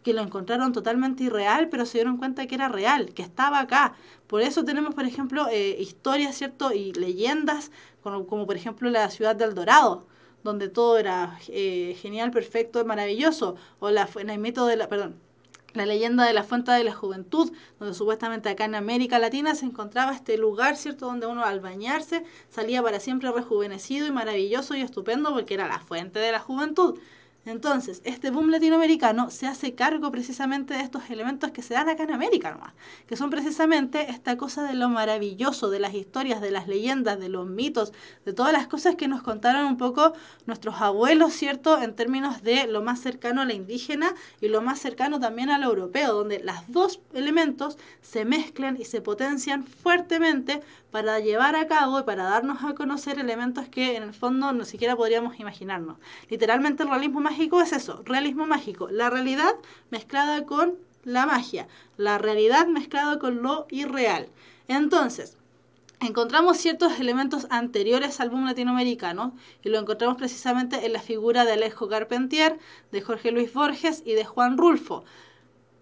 que lo encontraron totalmente irreal, pero se dieron cuenta que era real, que estaba acá. Por eso tenemos, por ejemplo, historias, ¿cierto?, y leyendas, como por ejemplo la ciudad del Dorado, donde todo era genial, perfecto, maravilloso, o el mito de la leyenda de la Fuente de la Juventud, donde supuestamente acá en América Latina se encontraba este lugar, ¿cierto?, donde uno al bañarse salía para siempre rejuvenecido y maravilloso y estupendo porque era la Fuente de la Juventud. Entonces, este boom latinoamericano se hace cargo precisamente de estos elementos que se dan acá en América nomás, que son precisamente esta cosa de lo maravilloso, de las historias, de las leyendas, de los mitos, de todas las cosas que nos contaron un poco nuestros abuelos, ¿cierto?, en términos de lo más cercano a la indígena y lo más cercano también a lo europeo, donde los dos elementos se mezclan y se potencian fuertemente para llevar a cabo y para darnos a conocer elementos que en el fondo no siquiera podríamos imaginarnos. Literalmente el realismo mágico es eso, realismo mágico, la realidad mezclada con la magia, la realidad mezclada con lo irreal. Entonces, encontramos ciertos elementos anteriores al boom latinoamericano y lo encontramos precisamente en la figura de Alejo Carpentier, de Jorge Luis Borges y de Juan Rulfo,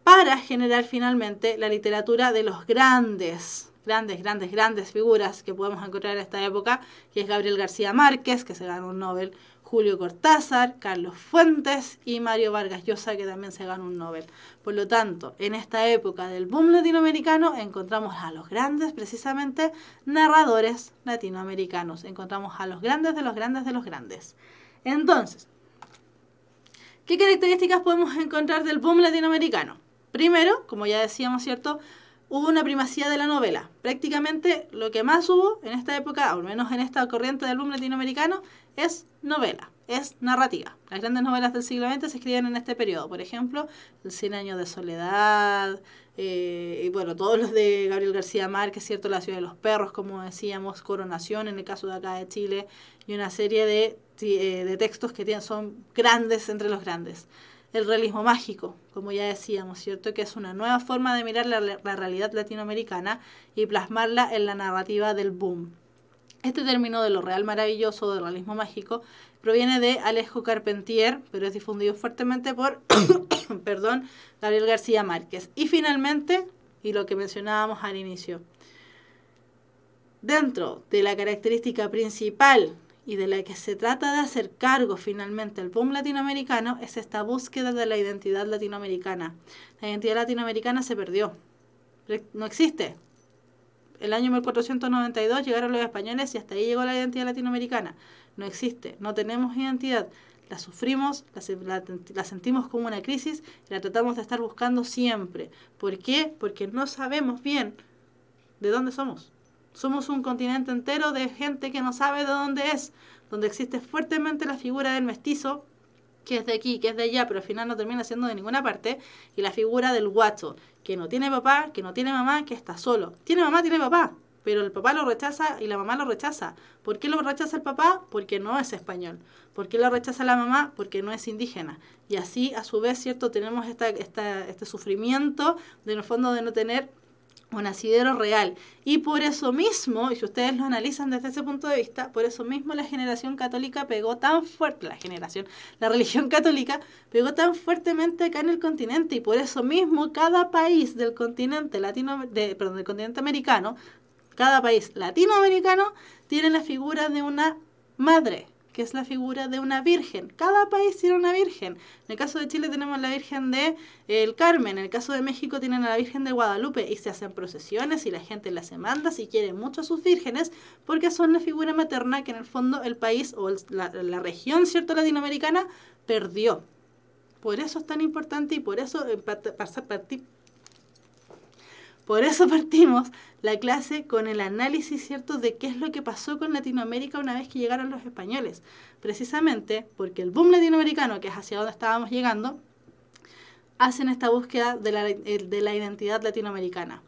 para generar finalmente la literatura de los grandes figuras que podemos encontrar en esta época, que es Gabriel García Márquez, que se ganó un Nobel, Julio Cortázar, Carlos Fuentes y Mario Vargas Llosa, que también se ganó un Nobel. Por lo tanto, en esta época del boom latinoamericano encontramos a los grandes, precisamente, narradores latinoamericanos. Encontramos a los grandes de los grandes de los grandes. Entonces, ¿qué características podemos encontrar del boom latinoamericano? Primero, como ya decíamos, ¿cierto?, hubo una primacía de la novela. Prácticamente lo que más hubo en esta época, al menos en esta corriente del boom latinoamericano, es novela, es narrativa. Las grandes novelas del siglo XX se escribían en este periodo. Por ejemplo, El 100 años de soledad, y bueno, todos los de Gabriel García Márquez, ¿cierto? La ciudad de los perros, como decíamos, Coronación, en el caso de acá de Chile, y una serie de textos que son grandes entre los grandes. El realismo mágico, como ya decíamos, ¿cierto? Que es una nueva forma de mirar la realidad latinoamericana y plasmarla en la narrativa del boom. Este término de lo real maravilloso, del realismo mágico, proviene de Alejo Carpentier, pero es difundido fuertemente por perdón, Gabriel García Márquez. Y finalmente, y lo que mencionábamos al inicio, dentro de la característica principal y de la que se trata de hacer cargo finalmente el boom latinoamericano, es esta búsqueda de la identidad latinoamericana. La identidad latinoamericana se perdió, no existe. El año 1492 llegaron los españoles y hasta ahí llegó la identidad latinoamericana. No existe, no tenemos identidad. La sufrimos, la sentimos como una crisis y la tratamos de estar buscando siempre. ¿Por qué? Porque no sabemos bien de dónde somos. Somos un continente entero de gente que no sabe de dónde es, donde existe fuertemente la figura del mestizo, que es de aquí, que es de allá, pero al final no termina siendo de ninguna parte, y la figura del guacho, que no tiene papá, que no tiene mamá, que está solo. Tiene mamá, tiene papá, pero el papá lo rechaza y la mamá lo rechaza. ¿Por qué lo rechaza el papá? Porque no es español. ¿Por qué lo rechaza la mamá? Porque no es indígena. Y así, a su vez, ¿cierto? Tenemos este sufrimiento, de, en el fondo, de no tener un asidero real. Y por eso mismo, y si ustedes lo analizan desde ese punto de vista, por eso mismo la generación católica pegó tan fuerte, la religión católica pegó tan fuertemente acá en el continente, y por eso mismo cada país del continente del continente americano, cada país latinoamericano tiene la figura de una madre, que es la figura de una virgen. Cada país tiene una virgen. En el caso de Chile tenemos la Virgen de el Carmen, en el caso de México tienen a la Virgen de Guadalupe, y se hacen procesiones y la gente las demanda y quiere mucho a sus vírgenes, porque son la figura materna que en el fondo el país o la región, ¿cierto?, latinoamericana perdió. Por eso es tan importante y por eso partimos la clase con el análisis, ¿cierto?, de qué es lo que pasó con Latinoamérica una vez que llegaron los españoles. Precisamente porque el boom latinoamericano, que es hacia donde estábamos llegando, hacen esta búsqueda de la identidad latinoamericana.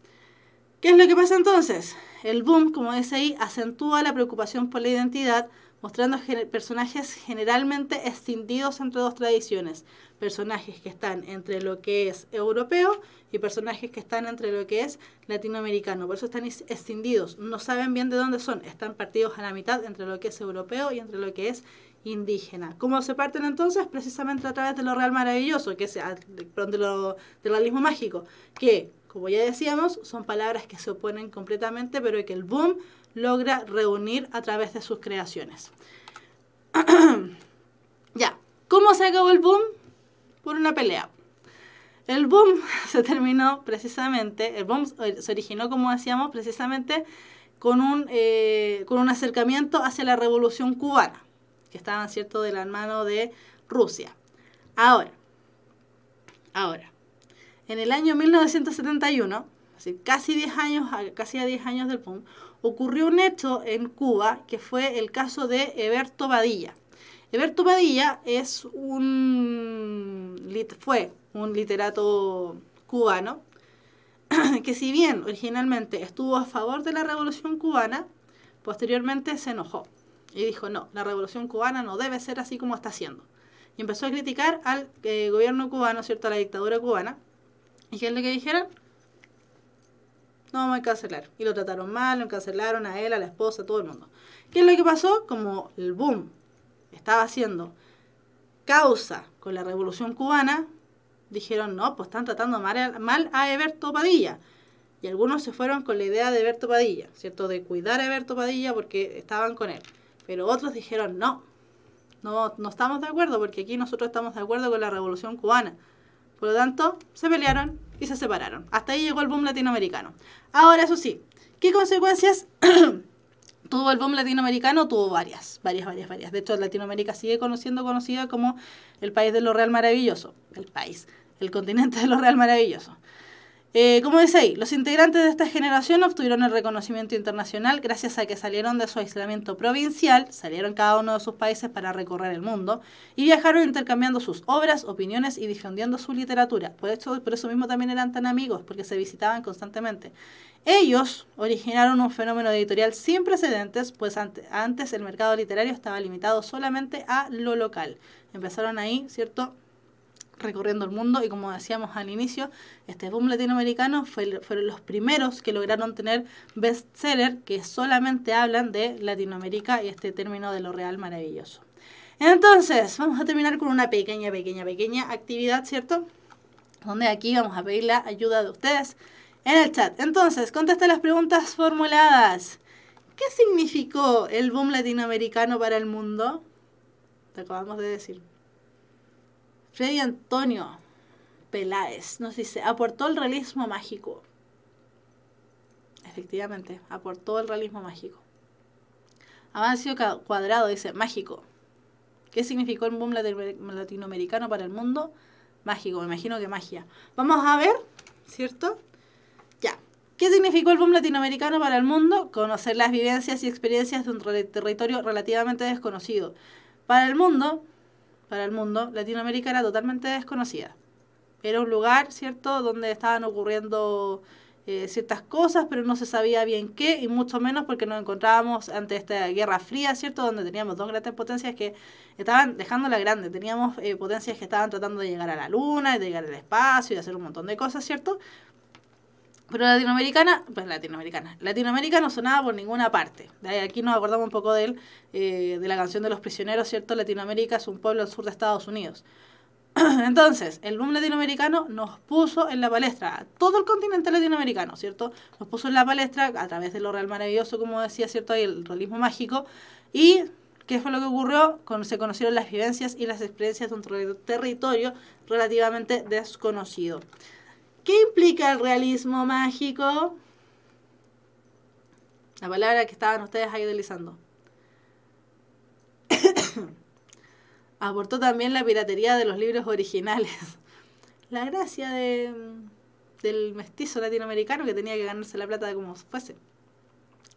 ¿Qué es lo que pasa entonces? El boom, como dice ahí, acentúa la preocupación por la identidad, mostrando personajes generalmente escindidos entre dos tradiciones. Personajes que están entre lo que es europeo y personajes que están entre lo que es latinoamericano. Por eso están escindidos. No saben bien de dónde son. Están partidos a la mitad entre lo que es europeo y entre lo que es indígena. ¿Cómo se parten entonces? Precisamente a través de lo real maravilloso, que es del realismo mágico, que, como ya decíamos, son palabras que se oponen completamente, pero que el boom logra reunir a través de sus creaciones. Ya, ¿cómo se acabó el boom? Por una pelea. El boom se terminó precisamente, el boom se originó, como decíamos, precisamente con un acercamiento hacia la Revolución Cubana, que estaban, ¿cierto?, de la mano de Rusia. Ahora, en el año 1971, así, casi a 10 años del boom, ocurrió un hecho en Cuba que fue el caso de Heberto Padilla. Heberto Padilla fue un literato cubano que, si bien originalmente estuvo a favor de la Revolución Cubana, posteriormente se enojó y dijo: no, la Revolución Cubana no debe ser así como está siendo. Y empezó a criticar al gobierno cubano, ¿cierto?, a la dictadura cubana. ¿Y qué es lo que dijeron? No, vamos a cancelar. Y lo trataron mal, lo encarcelaron a él, a la esposa, a todo el mundo. ¿Qué es lo que pasó? Como el boom estaba haciendo causa con la Revolución Cubana, dijeron: no, pues están tratando mal a Heberto Padilla. Y algunos se fueron con la idea de Heberto Padilla, ¿cierto?, de cuidar a Heberto Padilla porque estaban con él. Pero otros dijeron: no estamos de acuerdo, porque aquí nosotros estamos de acuerdo con la Revolución Cubana. Por lo tanto, se pelearon y se separaron. Hasta ahí llegó el boom latinoamericano. Ahora, eso sí, ¿qué consecuencias tuvo el boom latinoamericano? Tuvo varias. De hecho, Latinoamérica sigue siendo conocida como el país de lo real maravilloso. El continente de lo real maravilloso. Como dice ahí, los integrantes de esta generación obtuvieron el reconocimiento internacional gracias a que salieron de su aislamiento provincial, salieron cada uno de sus países para recorrer el mundo y viajaron intercambiando sus obras, opiniones y difundiendo su literatura. Por eso mismo también eran tan amigos, porque se visitaban constantemente. Ellos originaron un fenómeno editorial sin precedentes, pues antes el mercado literario estaba limitado solamente a lo local. Empezaron ahí, ¿cierto?, recorriendo el mundo, y como decíamos al inicio, este boom latinoamericano fueron los primeros que lograron tener bestseller que solamente hablan de Latinoamérica y este término de lo real maravilloso. Entonces, vamos a terminar con una pequeña actividad, ¿cierto? Donde aquí vamos a pedir la ayuda de ustedes en el chat. Entonces, contesta las preguntas formuladas. ¿Qué significó el boom latinoamericano para el mundo? Te acabamos de decir. Freddy Antonio Peláez nos dice, aportó el realismo mágico. Efectivamente, aportó el realismo mágico. Amancio Cuadrado dice, mágico. ¿Qué significó el boom latinoamericano para el mundo? Mágico, me imagino que magia. Vamos a ver, ¿cierto? Ya. ¿Qué significó el boom latinoamericano para el mundo? Conocer las vivencias y experiencias de un territorio relativamente desconocido. Para el mundo, Latinoamérica era totalmente desconocida. Era un lugar, ¿cierto?, donde estaban ocurriendo ciertas cosas, pero no se sabía bien qué, y mucho menos porque nos encontrábamos ante esta Guerra Fría, ¿cierto?, donde teníamos dos grandes potencias que estaban dejándola grande. Teníamos potencias que estaban tratando de llegar a la Luna, de llegar al espacio, y de hacer un montón de cosas, ¿cierto? Pero Latinoamérica no sonaba por ninguna parte. Aquí nos acordamos un poco de la canción de los prisioneros, ¿cierto? Latinoamérica es un pueblo al sur de Estados Unidos. Entonces, el boom latinoamericano nos puso en la palestra, a todo el continente latinoamericano, ¿cierto? Nos puso en la palestra a través de lo real maravilloso, como decía, ¿cierto? Y el realismo mágico. ¿Y qué fue lo que ocurrió? Se conocieron las vivencias y las experiencias de un territorio relativamente desconocido. ¿Qué implica el realismo mágico? La palabra que estaban ustedes ahí utilizando. Aportó también la piratería de los libros originales. La gracia del mestizo latinoamericano que tenía que ganarse la plata como fuese.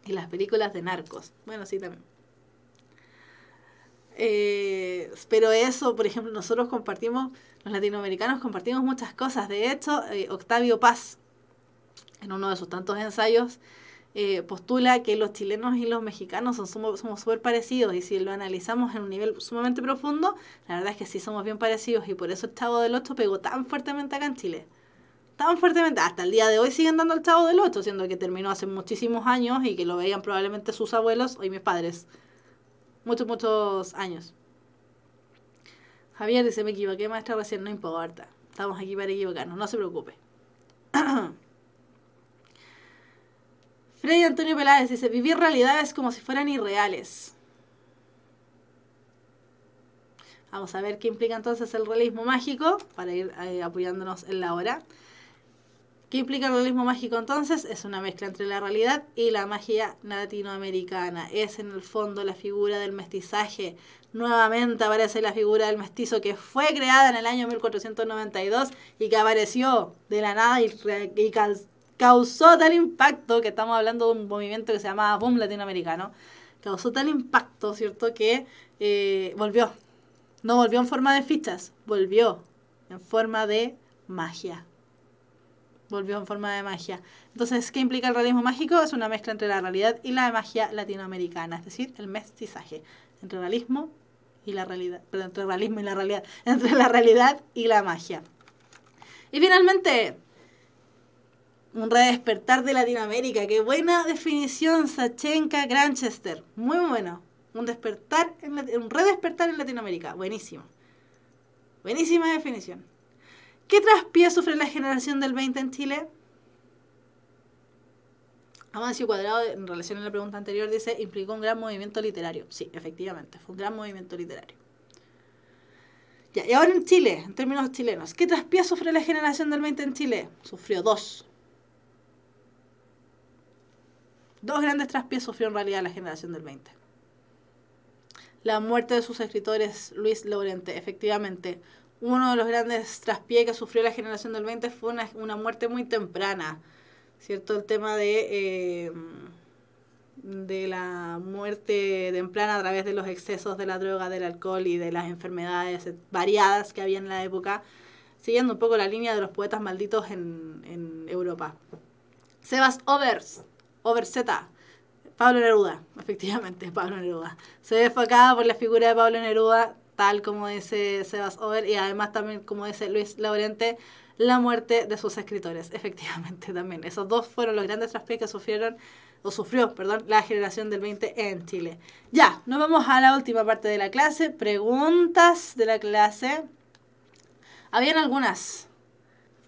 Y las películas de narcos. Bueno, sí, también. Pero eso, por ejemplo, los latinoamericanos compartimos muchas cosas. De hecho, Octavio Paz, en uno de sus tantos ensayos, postula que los chilenos y los mexicanos somos súper parecidos, y si lo analizamos en un nivel sumamente profundo, la verdad es que sí somos bien parecidos, y por eso el Chavo del Ocho pegó tan fuertemente acá en Chile. Tan fuertemente, hasta el día de hoy siguen dando el Chavo del Ocho, siendo que terminó hace muchísimos años y que lo veían probablemente sus abuelos y mis padres. Muchos años. Javier dice, me equivoqué, maestra, recién, no importa. Estamos aquí para equivocarnos, no se preocupe. Freddy Antonio Peláez dice, vivir realidades como si fueran irreales. Vamos a ver qué implica entonces el realismo mágico, para ir apoyándonos en la hora. ¿Qué implica el realismo mágico entonces? Es una mezcla entre la realidad y la magia latinoamericana. Es en el fondo la figura del mestizaje. Nuevamente aparece la figura del mestizo que fue creada en el año 1492 y que apareció de la nada y causó tal impacto, que estamos hablando de un movimiento que se llamaba Boom Latinoamericano. Causó tal impacto, ¿cierto?, que volvió. No volvió en forma de fichas, volvió en forma de magia. Volvió en forma de magia. Entonces, ¿qué implica el realismo mágico? Es una mezcla entre la realidad y la magia latinoamericana, es decir, el mestizaje entre realismo y la realidad, perdón, entre el realismo y la realidad, entre la realidad y la magia. Y finalmente, un redespertar de Latinoamérica. Qué buena definición, Sachenka Granchester, muy bueno. Un redespertar en Latinoamérica, buenísimo. Buenísima definición. ¿Qué traspiés sufre la generación del 20 en Chile? Amancio Cuadrado, en relación a la pregunta anterior, dice, implicó un gran movimiento literario. Sí, efectivamente, fue un gran movimiento literario. Ya, y ahora en Chile, en términos chilenos, ¿qué traspiés sufre la generación del 20 en Chile? Sufrió dos. Dos grandes traspiés sufrió en realidad la generación del 20. La muerte de sus escritores, Luis Laurente, efectivamente. uno de los grandes traspiés que sufrió la generación del 20 fue una muerte muy temprana, ¿cierto? El tema de la muerte temprana a través de los excesos de la droga, del alcohol y de las enfermedades variadas que había en la época, siguiendo un poco la línea de los poetas malditos en Europa. Sebas Overzeta, Pablo Neruda, efectivamente, Pablo Neruda. Se ve enfocada por la figura de Pablo Neruda, tal como dice Sebas Over, y además también, como dice Luis Laurente, la muerte de sus escritores, efectivamente también. Esos dos fueron los grandes traspiés que sufrió, la generación del 20 en Chile. Ya, nos vamos a la última parte de la clase, preguntas de la clase. Habían algunas.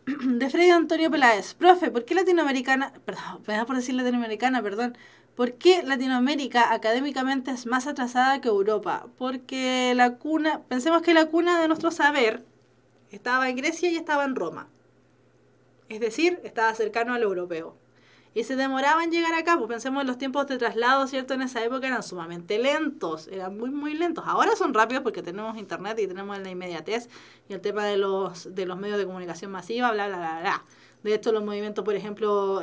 De Freddy Antonio Peláez. Profe, ¿por qué Latinoamericana... Perdón, me da por decir Latinoamericana, perdón. ¿Por qué Latinoamérica académicamente es más atrasada que Europa? Porque la cuna... Pensemos que la cuna de nuestro saber estaba en Grecia y estaba en Roma. Es decir, estaba cercano al europeo. Y se demoraba en llegar acá, pues pensemos en los tiempos de traslado, ¿cierto? En esa época eran sumamente lentos, eran muy, muy lentos. Ahora son rápidos porque tenemos internet y tenemos la inmediatez y el tema de los medios de comunicación masiva, bla, bla, bla, bla. De hecho, los movimientos, por ejemplo,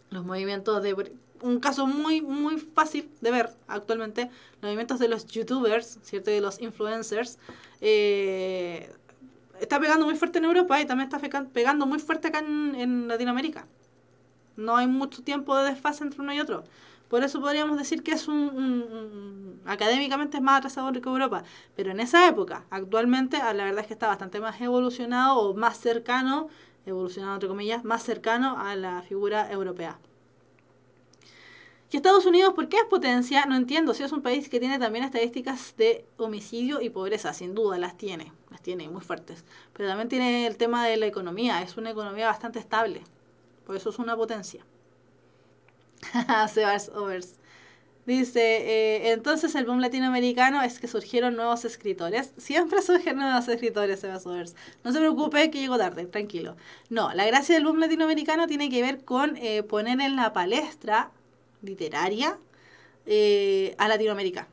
los movimientos de... Un caso muy, muy fácil de ver actualmente, los movimientos de los youtubers, ¿cierto? Y de los influencers, está pegando muy fuerte en Europa y también está pegando muy fuerte acá en Latinoamérica. No hay mucho tiempo de desfase entre uno y otro. Por eso podríamos decir que es académicamente es más atrasador que Europa. Pero en esa época, actualmente, la verdad es que está bastante más evolucionado o más cercano, evolucionado entre comillas, más cercano a la figura europea. ¿Y Estados Unidos por qué es potencia? No entiendo. Si es un país que tiene también estadísticas de homicidio y pobreza, sin duda las tiene muy fuertes. Pero también tiene el tema de la economía. Es una economía bastante estable. Por eso es una potencia. Sebas Overs. Dice, entonces el boom latinoamericano es que surgieron nuevos escritores. Siempre surgen nuevos escritores, Sebas Overs. No se preocupe que llego tarde, tranquilo. No, la gracia del boom latinoamericano tiene que ver con poner en la palestra literaria a Latinoamérica.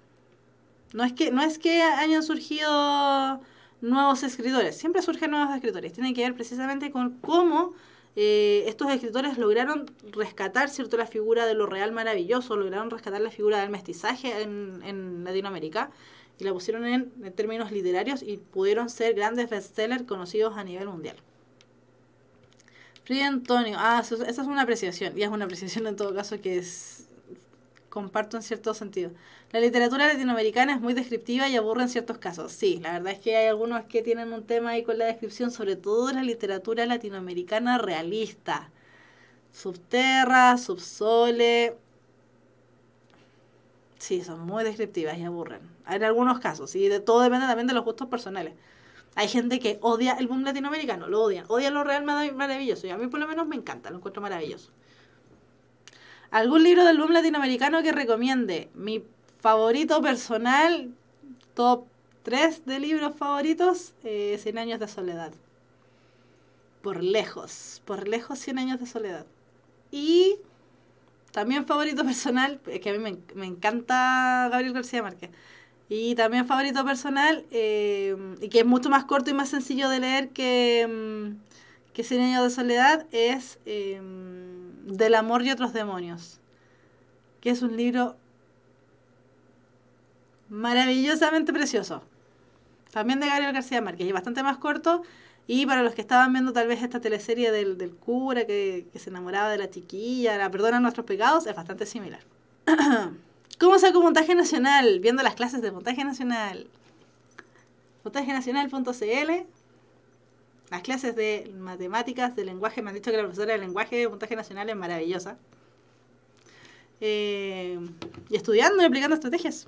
No es que hayan surgido nuevos escritores. Siempre surgen nuevos escritores. Tiene que ver precisamente con cómo estos escritores lograron rescatar, ¿cierto?, la figura de lo real maravilloso, lograron rescatar la figura del mestizaje en Latinoamérica y la pusieron en términos literarios y pudieron ser grandes bestsellers conocidos a nivel mundial. Frida Antonio, esa es una apreciación, y es una apreciación en todo caso que comparto en cierto sentido. La literatura latinoamericana es muy descriptiva y aburre en ciertos casos. Sí, la verdad es que hay algunos que tienen un tema ahí con la descripción, sobre todo la literatura latinoamericana realista. Subterra, Subsole. Sí, son muy descriptivas y aburren. En algunos casos, y todo depende también de los gustos personales. Hay gente que odia el boom latinoamericano, lo odian lo real maravilloso, y a mí por lo menos me encanta, lo encuentro maravilloso. ¿Algún libro del boom latinoamericano que recomiende? Mi favorito personal, top 3 de libros favoritos, 100 años de soledad. Por lejos 100 años de soledad. Y también favorito personal, es que a mí me encanta Gabriel García Márquez. Y también favorito personal, y que es mucho más corto y más sencillo de leer que 100 años de soledad, es Del amor y otros demonios, que es un libro maravillosamente precioso. También de Gabriel García Márquez, y bastante más corto. Y para los que estaban viendo tal vez esta teleserie del cura que se enamoraba de la chiquilla, la perdona nuestros pecados, es bastante similar. ¿Cómo saco puntaje nacional? Viendo las clases de puntaje nacional. Puntajenacional.cl. Las clases de matemáticas, de lenguaje, me han dicho que la profesora de lenguaje de puntaje nacional es maravillosa. Y estudiando y aplicando estrategias.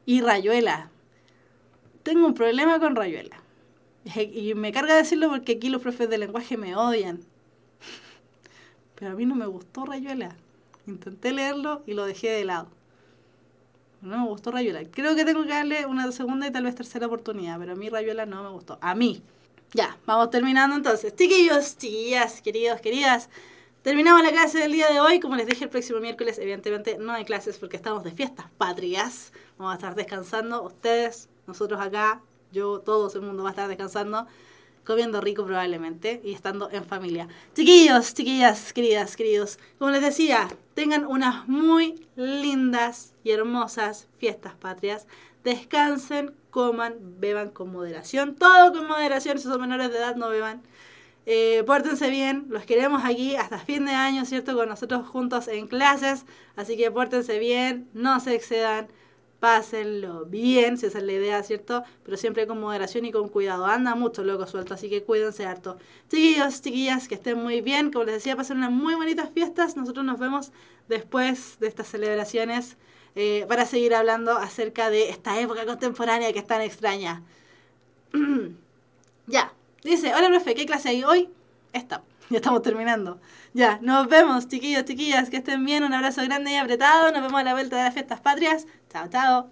Y Rayuela. Tengo un problema con Rayuela. Y me carga decirlo porque aquí los profes de lenguaje me odian. Pero a mí no me gustó Rayuela. Intenté leerlo y lo dejé de lado. No me gustó Rayuela. Creo que tengo que darle una segunda y tal vez tercera oportunidad, pero a mí Rayuela no me gustó. A mí. Ya, vamos terminando entonces. Chiquillos, chiquillas, queridos, queridas. Terminamos la clase del día de hoy. Como les dije, el próximo miércoles evidentemente no hay clases porque estamos de fiestas patrias. Vamos a estar descansando ustedes, nosotros acá, todo el mundo va a estar descansando, comiendo rico probablemente y estando en familia. Chiquillos, chiquillas, queridas, queridos, como les decía, tengan unas muy lindas y hermosas fiestas patrias. Descansen, coman, beban con moderación. Todo con moderación, si son menores de edad no beban. Pórtense bien, los queremos aquí hasta fin de año, ¿cierto? Con nosotros juntos en clases. Así que pórtense bien, no se excedan. Pásenlo bien, si esa es la idea, ¿cierto? Pero siempre con moderación y con cuidado. Anda mucho loco suelto, así que cuídense harto. Chiquillos, chiquillas, que estén muy bien. Como les decía, pasen unas muy bonitas fiestas. Nosotros nos vemos después de estas celebraciones para seguir hablando acerca de esta época contemporánea que es tan extraña. Ya, dice, hola profe, ¿qué clase hay hoy? Esta. Ya estamos terminando. Ya, nos vemos, chiquillos, chiquillas, que estén bien. Un abrazo grande y apretado. Nos vemos a la vuelta de las fiestas patrias. Chao, chao.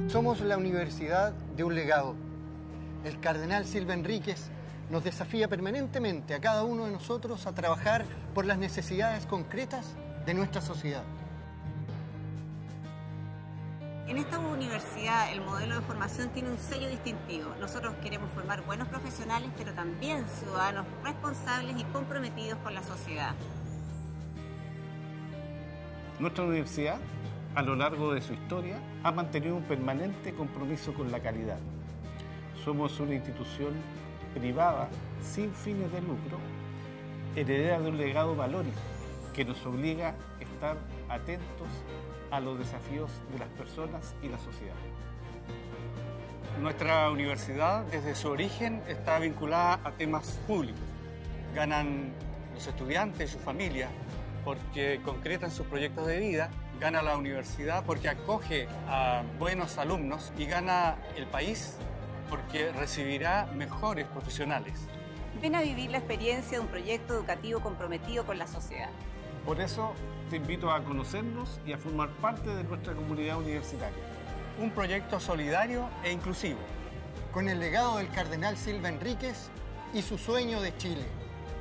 Somos la Universidad de un legado. El cardenal Silva Enríquez nos desafía permanentemente a cada uno de nosotros a trabajar por las necesidades concretas de nuestra sociedad. En esta universidad el modelo de formación tiene un sello distintivo. Nosotros queremos formar buenos profesionales, pero también ciudadanos responsables y comprometidos con la sociedad. Nuestra universidad, a lo largo de su historia, ha mantenido un permanente compromiso con la calidad. Somos una institución privada, sin fines de lucro, heredera de un legado valórico que nos obliga a estar atentos a los desafíos de las personas y la sociedad. Nuestra universidad, desde su origen, está vinculada a temas públicos. Ganan los estudiantes y sus familias porque concretan sus proyectos de vida. Gana la universidad porque acoge a buenos alumnos y gana el país porque recibirá mejores profesionales. Ven a vivir la experiencia de un proyecto educativo comprometido con la sociedad. Por eso te invito a conocernos y a formar parte de nuestra comunidad universitaria. Un proyecto solidario e inclusivo. Con el legado del cardenal Silva Enríquez y su sueño de Chile.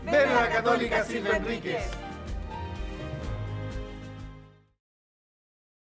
¡Ven a la Católica Silva Enríquez!